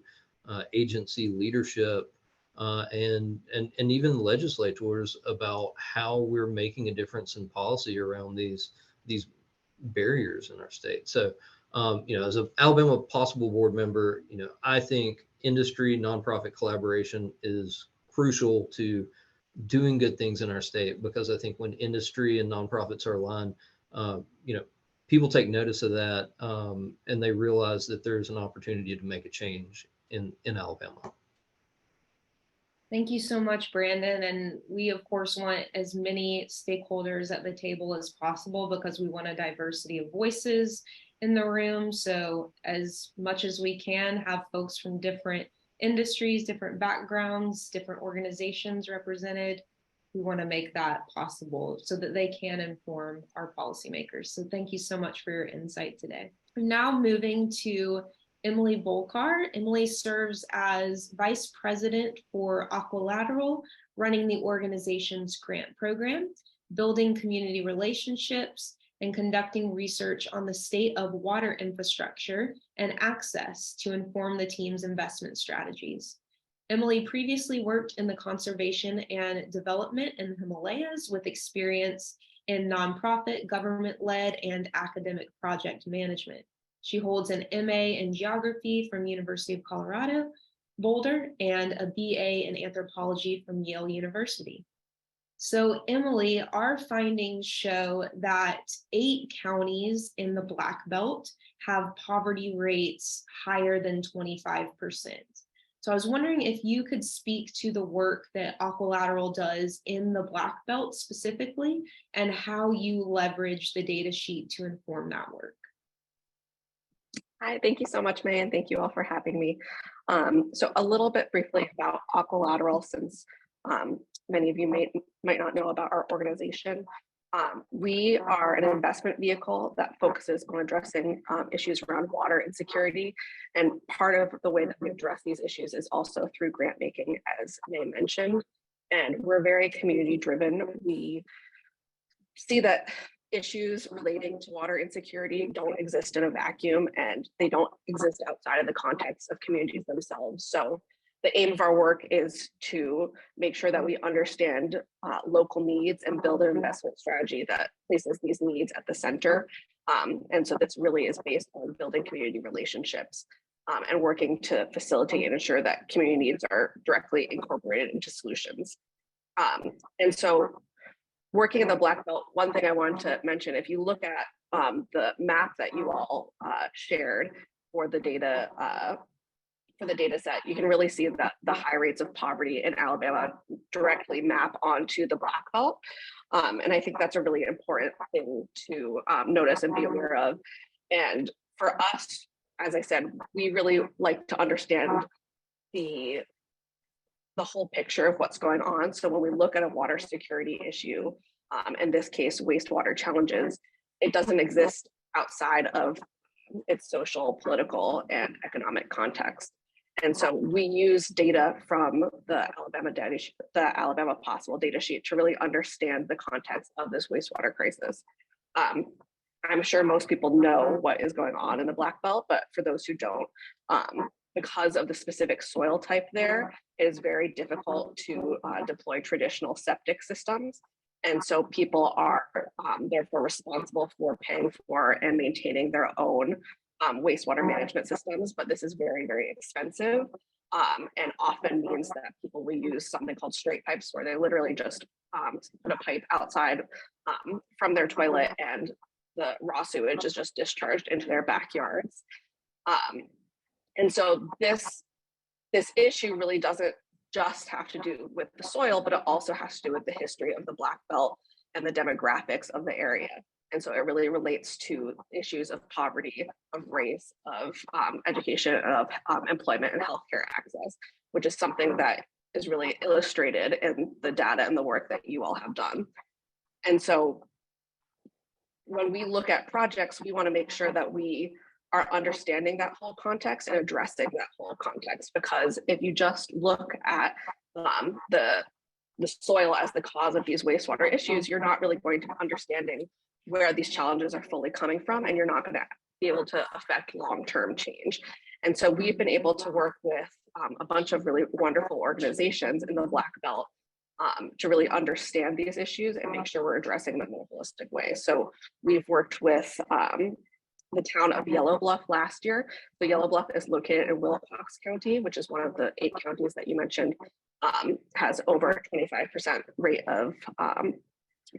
agency leadership and even legislators about how we're making a difference in policy around these barriers in our state. So, as an Alabama Possible board member, I think industry nonprofit collaboration is crucial to doing good things in our state, because I think when industry and nonprofits are aligned, people take notice of that and they realize that there's an opportunity to make a change in Alabama. Thank you so much, Brandon. And we, of course, want as many stakeholders at the table as possible because we want a diversity of voices in the room. So as much as we can, have folks from different industries, different backgrounds, different organizations represented. We want to make that possible so that they can inform our policymakers. So thank you so much for your insight today. I'm now moving to Emily Bolkar. Emily serves as Vice President for Aqualateral, running the organization's grant program, building community relationships, and conducting research on the state of water infrastructure and access to inform the team's investment strategies. Emily previously worked in the conservation and development in the Himalayas with experience in nonprofit, government-led, and academic project management. She holds an MA in geography from University of Colorado, Boulder, and a BA in anthropology from Yale University. So Emily, our findings show that 8 counties in the Black Belt have poverty rates higher than 25%. So I was wondering if you could speak to the work that Aqualateral does in the Black Belt specifically, and how you leverage the data sheet to inform that work. Hi, thank you so much, May, and thank you all for having me. So a little bit briefly about Aqualateral, since many of you might not know about our organization. We are an investment vehicle that focuses on addressing issues around water insecurity. And part of the way that we address these issues is also through grant making, as May mentioned. And we're very community driven. We see that issues relating to water insecurity don't exist in a vacuum, and they don't exist outside of the context of communities themselves. So the aim of our work is to make sure that we understand local needs and build an investment strategy that places these needs at the center. And so this really is based on building community relationships and working to facilitate and ensure that community needs are directly incorporated into solutions. And so working in the Black Belt, one thing I wanted to mention, if you look at the map that you all shared for the data set, you can really see that the high rates of poverty in Alabama directly map onto the Black Belt. And I think that's a really important thing to notice and be aware of. And for us, as I said, we really like to understand the whole picture of what's going on. So when we look at a water security issue, in this case, wastewater challenges, it doesn't exist outside of its social, political, and economic context. And so we use data from the Alabama data sheet, the Alabama possible data sheet, to really understand the context of this wastewater crisis. I'm sure most people know what is going on in the Black Belt, but for those who don't, because of the specific soil type there, it is very difficult to deploy traditional septic systems. And so people are therefore responsible for paying for and maintaining their own wastewater management systems, but this is very, very expensive, and often means that people will use something called straight pipes, where they literally just put a pipe outside from their toilet, and the raw sewage is just discharged into their backyards. And so this issue really doesn't just have to do with the soil, but it also has to do with the history of the Black Belt and the demographics of the area. And so it really relates to issues of poverty, of race, of education, of employment and healthcare access, which is something that is really illustrated in the data and the work that you all have done. And so when we look at projects, we want to make sure that we are understanding that whole context and addressing that whole context, because if you just look at the soil as the cause of these wastewater issues, you're not really going to be understanding where these challenges are fully coming from, and you're not going to be able to affect long-term change. And so we've been able to work with a bunch of really wonderful organizations in the Black Belt to really understand these issues and make sure we're addressing them in a holistic way. So we've worked with the town of Yellow Bluff last year. So Yellow Bluff is located in Wilcox County, which is one of the 8 counties that you mentioned, has over 25% rate of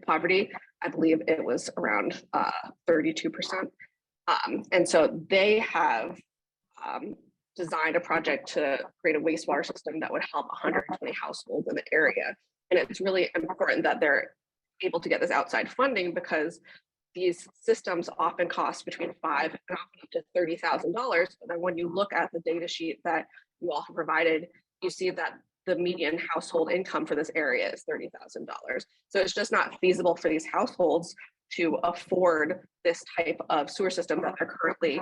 poverty. I believe it was around 32%. And so they have designed a project to create a wastewater system that would help 120 households in the area. And it's really important that they're able to get this outside funding, because these systems often cost between $5,000 and up to $30,000. But then when you look at the data sheet that you all have provided, you see that the median household income for this area is $30,000. So it's just not feasible for these households to afford this type of sewer system that they're currently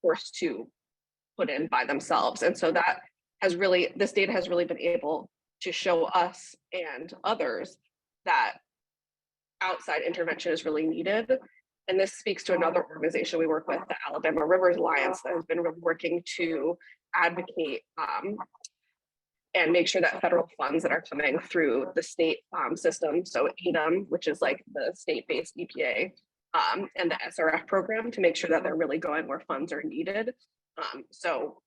forced to put in by themselves. And so that has really, this data has really been able to show us and others that outside intervention is really needed. And this speaks to another organization we work with, the Alabama Rivers Alliance, that has been working to advocate and make sure that federal funds that are coming through the state system, so ADEM, which is like the state-based EPA, and the SRF program, to make sure that they're really going where funds are needed. So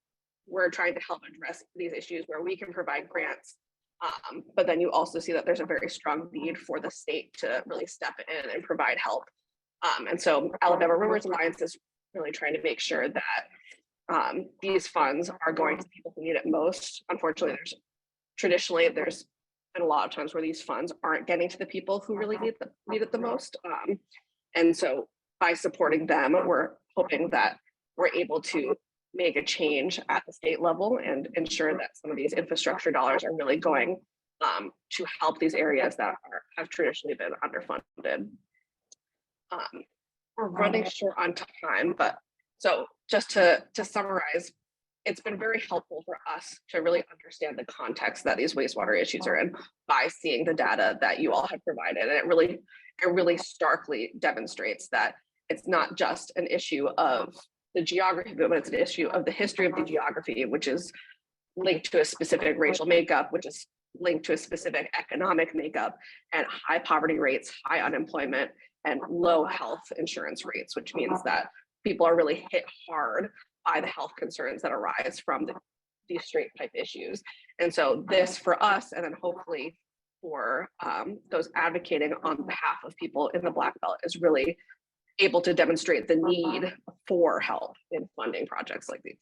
we're trying to help address these issues where we can provide grants, but then you also see that there's a very strong need for the state to really step in and provide help. And so Alabama Rivers Alliance is really trying to make sure that these funds are going to people who need it most. Unfortunately, there's been a lot of times where these funds aren't getting to the people who really need it the most. And so by supporting them, we're hoping that we're able to make a change at the state level and ensure that some of these infrastructure dollars are really going to help these areas that have traditionally been underfunded. We're running short on time, but so just to summarize, it's been very helpful for us to really understand the context that these wastewater issues are in by seeing the data that you all have provided. And it really starkly demonstrates that it's not just an issue of the geography, but it's an issue of the history of the geography, which is linked to a specific racial makeup, which is linked to a specific economic makeup, and high poverty rates, high unemployment, and low health insurance rates, which means that people are really hit hard by the health concerns that arise from these straight pipe issues. And so this for us, and then hopefully for those advocating on behalf of people in the Black Belt, is really able to demonstrate the need for help in funding projects like these.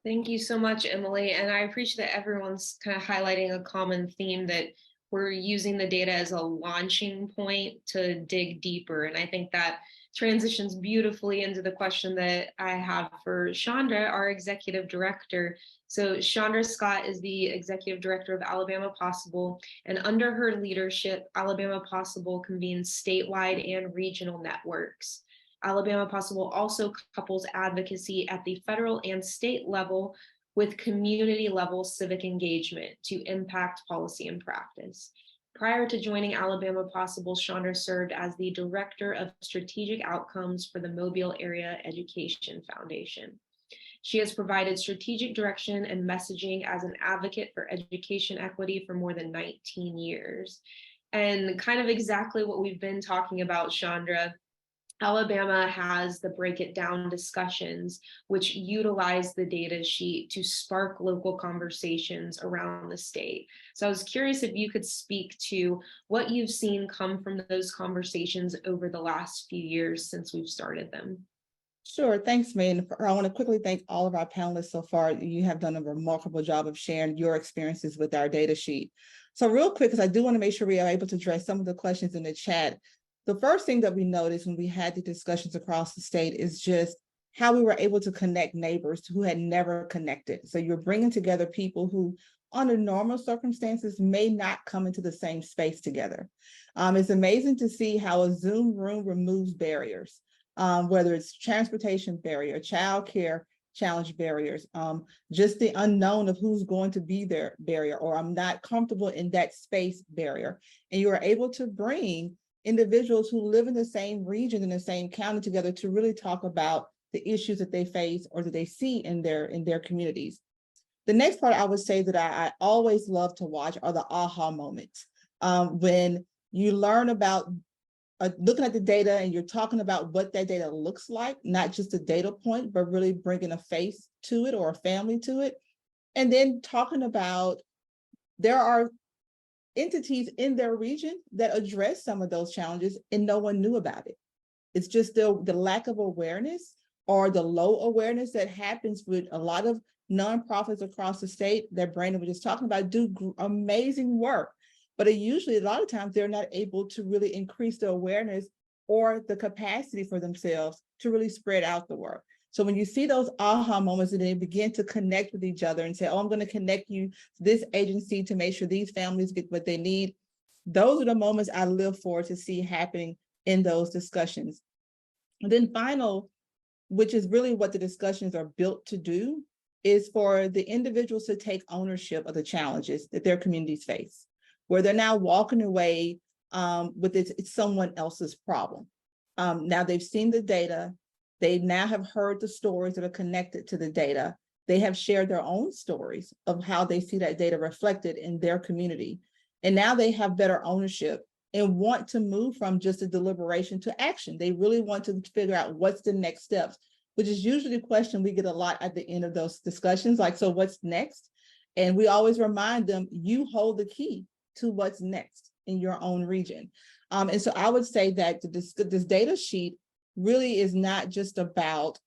Thank you so much, Emily. And I appreciate that everyone's kind of highlighting a common theme, that we're using the data as a launching point to dig deeper. And I think that transitions beautifully into the question that I have for Chandra, our executive director. So Chandra Scott is the executive director of Alabama Possible, and under her leadership, Alabama Possible convenes statewide and regional networks. Alabama Possible also couples advocacy at the federal and state level with community level civic engagement to impact policy and practice. Prior to joining Alabama Possible, Chandra served as the Director of Strategic Outcomes for the Mobile Area Education Foundation. She has provided strategic direction and messaging as an advocate for education equity for more than 19 years. And kind of exactly what we've been talking about, Chandra, Alabama has the break it down discussions, which utilize the data sheet to spark local conversations around the state. So I was curious if you could speak to what you've seen come from those conversations over the last few years since we've started them. Sure, thanks, Megan. I want to quickly thank all of our panelists so far. You have done a remarkable job of sharing your experiences with our data sheet. So real quick, because I do want to make sure we are able to address some of the questions in the chat. The first thing that we noticed when we had the discussions across the state is just how we were able to connect neighbors who had never connected. So you're bringing together people who under normal circumstances may not come into the same space together. It's amazing to see how a Zoom room removes barriers, whether it's transportation barrier, childcare challenge barriers, just the unknown of who's going to be there barrier, or I'm not comfortable in that space barrier. And you are able to bring individuals who live in the same region, in the same county together to really talk about the issues that they face or that they see in their communities. The next part I would say that I always love to watch are the aha moments. When you learn about looking at the data and you're talking about what that data looks like, not just a data point, but really bringing a face to it or a family to it. And then talking about there are entities in their region that address some of those challenges and no one knew about it. It's just the lack of awareness or the low awareness that happens with a lot of nonprofits across the state that Brandon was just talking about do amazing work. But usually a lot of times they're not able to really increase the awareness or the capacity for themselves to really spread out the work. So when you see those aha moments and they begin to connect with each other and say, oh, I'm going to connect you to this agency to make sure these families get what they need. Those are the moments I live for to see happening in those discussions. And then final, which is really what the discussions are built to do, is for the individuals to take ownership of the challenges that their communities face, where they're now walking away with it's someone else's problem. Now they've seen the data. They now have heard the stories that are connected to the data. They have shared their own stories of how they see that data reflected in their community. And now they have better ownership and want to move from just a deliberation to action. They really want to figure out what's the next steps, which is usually the question we get a lot at the end of those discussions, like, so what's next? And we always remind them, you hold the key to what's next in your own region. And so I would say that this data sheet really is not just about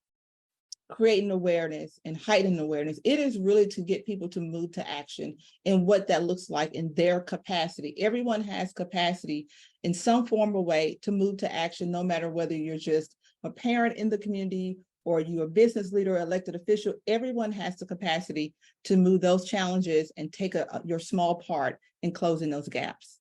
creating awareness and heightening awareness. It is really to get people to move to action and what that looks like in their capacity. Everyone has capacity in some form or way to move to action, no matter whether you're just a parent in the community or you're a business leader, elected official. Everyone has the capacity to move those challenges and take your small part in closing those gaps.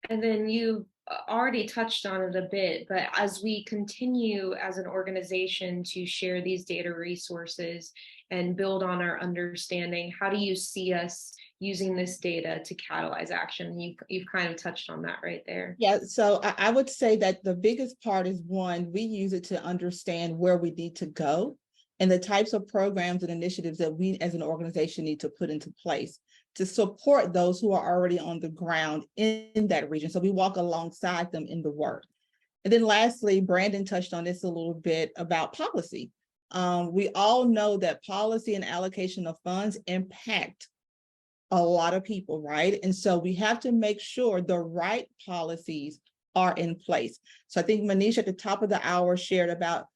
And then you already touched on it a bit, but as we continue as an organization to share these data resources and build on our understanding, how do you see us using this data to catalyze action? You've kind of touched on that right there. Yeah, so I would say that the biggest part is, one, we use it to understand where we need to go and the types of programs and initiatives that we as an organization need to put into place to support those who are already on the ground in that region. So we walk alongside them in the work. And then lastly, Brandon touched on this a little bit about policy. We all know that policy and allocation of funds impact a lot of people, right? And so we have to make sure the right policies are in place. So I think Manish at the top of the hour shared about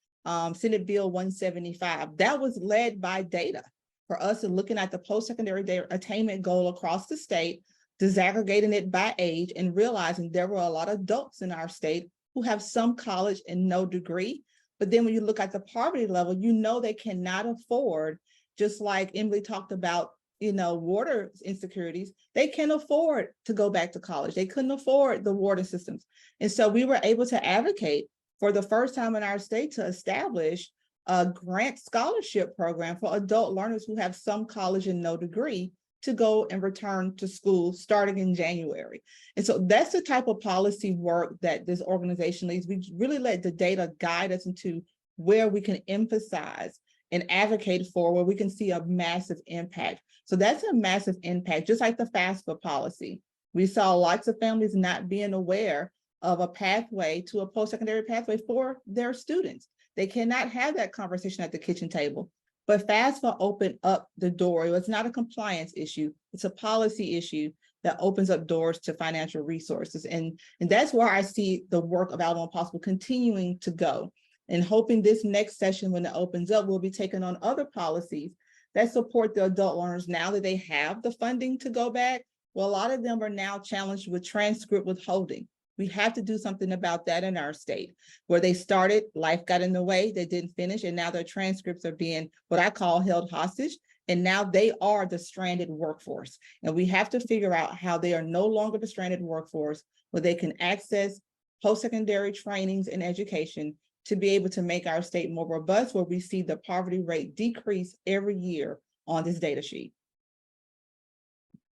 Senate Bill 175. That was led by data. For us and looking at the post-secondary data attainment goal across the state, disaggregating it by age and realizing there were a lot of adults in our state who have some college and no degree. But then when you look at the poverty level, you know they cannot afford, just like Emily talked about, water insecurities, they can't afford to go back to college. They couldn't afford the water systems. And so we were able to advocate for the first time in our state to establish a grant scholarship program for adult learners who have some college and no degree to go and return to school starting in January. And so that's the type of policy work that this organization leads. We really let the data guide us into where we can emphasize and advocate for, where we can see a massive impact. So that's a massive impact, just like the FAFSA policy. We saw lots of families not being aware of a pathway to a post-secondary pathway for their students. They cannot have that conversation at the kitchen table. But FAFSA opened up the door. It's not a compliance issue. It's a policy issue that opens up doors to financial resources. And that's where I see the work of Alabama Possible continuing to go. And hoping this next session, when it opens up, we'll be taking on other policies that support the adult learners now that they have the funding to go back. Well, a lot of them are now challenged with transcript withholding. We have to do something about that in our state. Where they started, life got in the way, they didn't finish, and now their transcripts are being what I call held hostage. And now they are the stranded workforce. And we have to figure out how they are no longer the stranded workforce, where they can access post-secondary trainings and education to be able to make our state more robust, where we see the poverty rate decrease every year on this data sheet.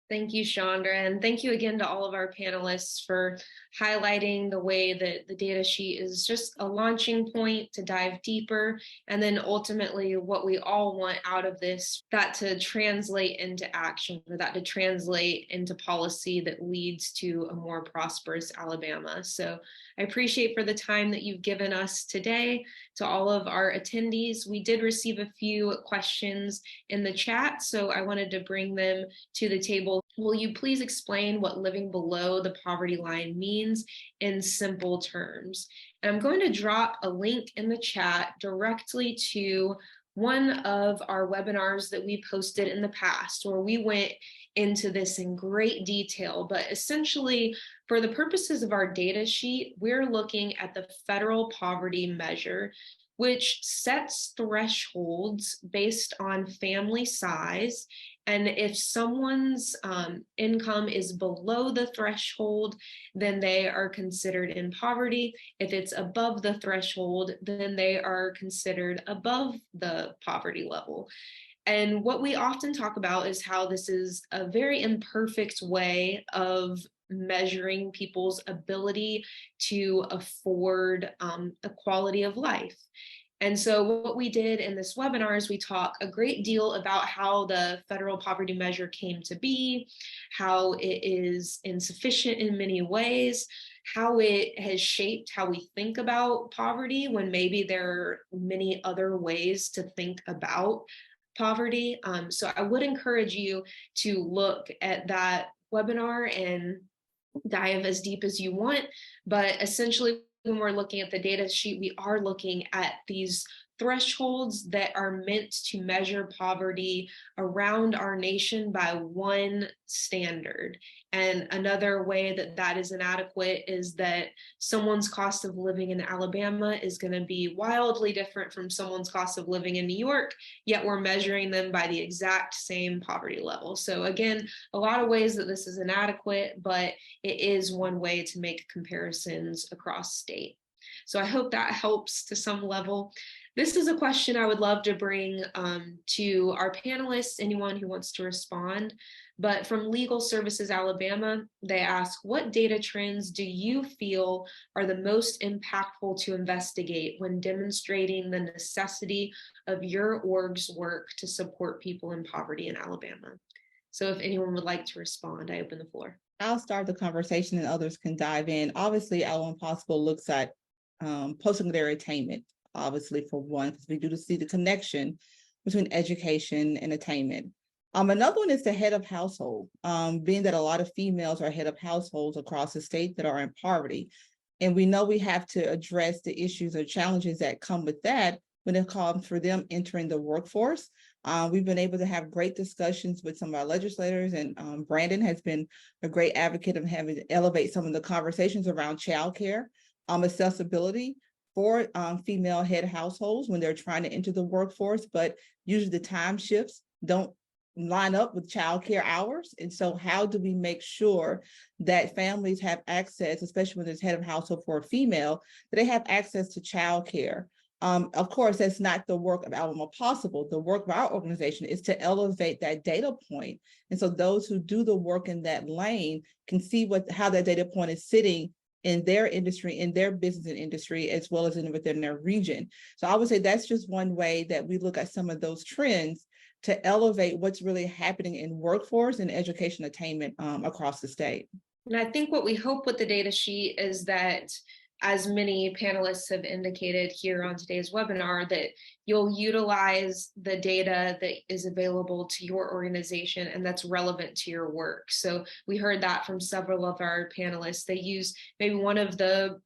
Thank you, Chandra, and thank you again to all of our panelists for highlighting the way that the data sheet is just a launching point to dive deeper, and then ultimately what we all want out of this, that to translate into action, or that to translate into policy that leads to a more prosperous Alabama. So I appreciate for the time that you've given us today. To all of our attendees, we did receive a few questions in the chat, so I wanted to bring them to the table. Will you please explain what living below the poverty line means in simple terms? And I'm going to drop a link in the chat directly to one of our webinars that we posted in the past, where we went into this in great detail. But essentially, for the purposes of our data sheet, we're looking at the federal poverty measure, which sets thresholds based on family size. And if someone's income is below the threshold, then they are considered in poverty. If it's above the threshold, then they are considered above the poverty level. And what we often talk about is how this is a very imperfect way of measuring people's ability to afford a quality of life. And so what we did in this webinar is we talk a great deal about how the federal poverty measure came to be, how it is insufficient in many ways, how it has shaped how we think about poverty when maybe there are many other ways to think about poverty. So I would encourage you to look at that webinar and dive as deep as you want, but essentially when we're looking at the data sheet, we are looking at these thresholds that are meant to measure poverty around our nation by one standard. And another way that that is inadequate is that someone's cost of living in Alabama is going to be wildly different from someone's cost of living in New York, yet we're measuring them by the exact same poverty level. So again, a lot of ways that this is inadequate, but it is one way to make comparisons across state. So I hope that helps to some level. This is a question I would love to bring to our panelists, anyone who wants to respond. But from Legal Services Alabama, they ask, what data trends do you feel are the most impactful to investigate when demonstrating the necessity of your org's work to support people in poverty in Alabama? So if anyone would like to respond, I open the floor. I'll start the conversation and others can dive in. Obviously, Alabama Possible looks at post-secondary attainment, obviously for one, because we do see the connection between education and attainment. Another one is the head of household, being that a lot of females are head of households across the state that are in poverty. And we know we have to address the issues or challenges that come with that when it comes for them entering the workforce. We've been able to have great discussions with some of our legislators, and Brandon has been a great advocate of having to elevate some of the conversations around childcare, accessibility for female head households when they're trying to enter the workforce, but usually the time shifts don't line up with childcare hours. And so how do we make sure that families have access, especially when there's head of household for a female, that they have access to childcare? Of course, that's not the work of Alabama Possible. The work of our organization is to elevate that data point. And so those who do the work in that lane can see how that data point is sitting in their industry, in their business and industry, as well as within their region. So I would say that's just one way that we look at some of those trends to elevate what's really happening in workforce and education attainment across the state. And I think what we hope with the data sheet is that, as many panelists have indicated here on today's webinar, that you'll utilize the data that is available to your organization and that's relevant to your work. So we heard that from several of our panelists. They use maybe one of the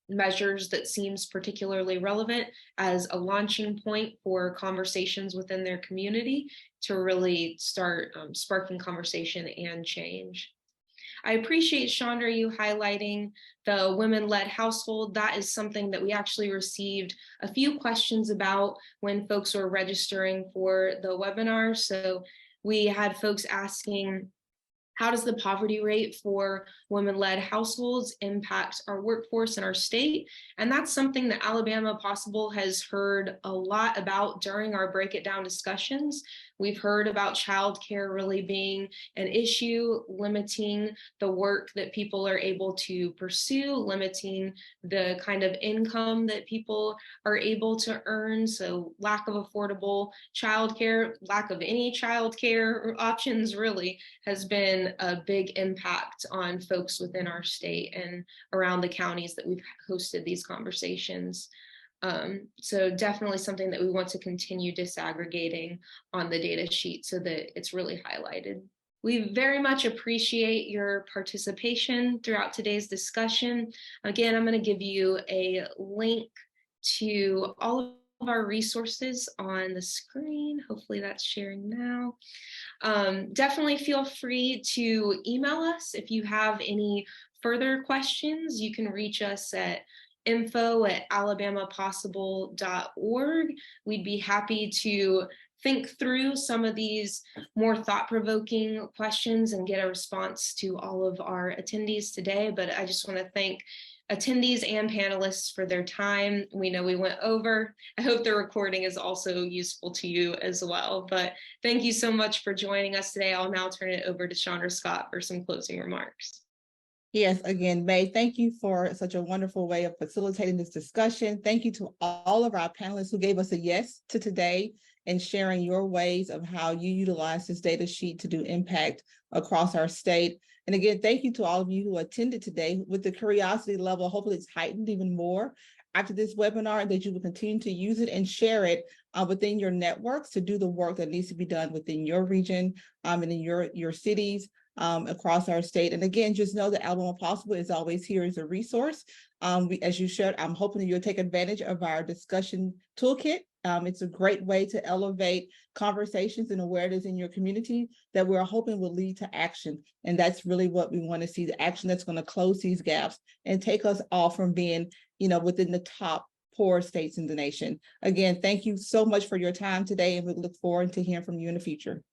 measures that seems particularly relevant as a launching point for conversations within their community to really start sparking conversation and change. I appreciate, Chandra, you highlighting the women-led household. That is something that we actually received a few questions about when folks were registering for the webinar. So we had folks asking, how does the poverty rate for women-led households impact our workforce in our state? And that's something that Alabama Possible has heard a lot about during our Break It Down discussions. We've heard about childcare really being an issue, limiting the work that people are able to pursue, limiting the kind of income that people are able to earn. So lack of affordable childcare, lack of any childcare options really has been a big impact on folks within our state and around the counties that we've hosted these conversations. So definitely something that we want to continue disaggregating on the data sheet so that it's really highlighted. We very much appreciate your participation throughout today's discussion. Again, I'm going to give you a link to all of our resources on the screen. Hopefully that's sharing now. Definitely feel free to email us if you have any further questions. You can reach us at info@alabamapossible.org. We'd be happy to think through some of these more thought-provoking questions and get a response to all of our attendees today. But I just want to thank attendees and panelists for their time. We know we went over. I hope the recording is also useful to you as well. But thank you so much for joining us today. I'll now turn it over to Chandra Scott for some closing remarks. Yes, again, May, thank you for such a wonderful way of facilitating this discussion. Thank you to all of our panelists who gave us a yes to today and sharing your ways of how you utilize this data sheet to do impact across our state. And again, thank you to all of you who attended today. With the curiosity level, hopefully it's heightened even more after this webinar, that you will continue to use it and share it within your networks to do the work that needs to be done within your region and in your cities. Across our state. And again, just know that Alabama Possible is always here as a resource. As you shared, I'm hoping that you'll take advantage of our discussion toolkit. It's a great way to elevate conversations and awareness in your community that we're hoping will lead to action. And that's really what we want to see, the action that's going to close these gaps and take us all from being, within the top poor states in the nation. Again, thank you so much for your time today, and we look forward to hearing from you in the future.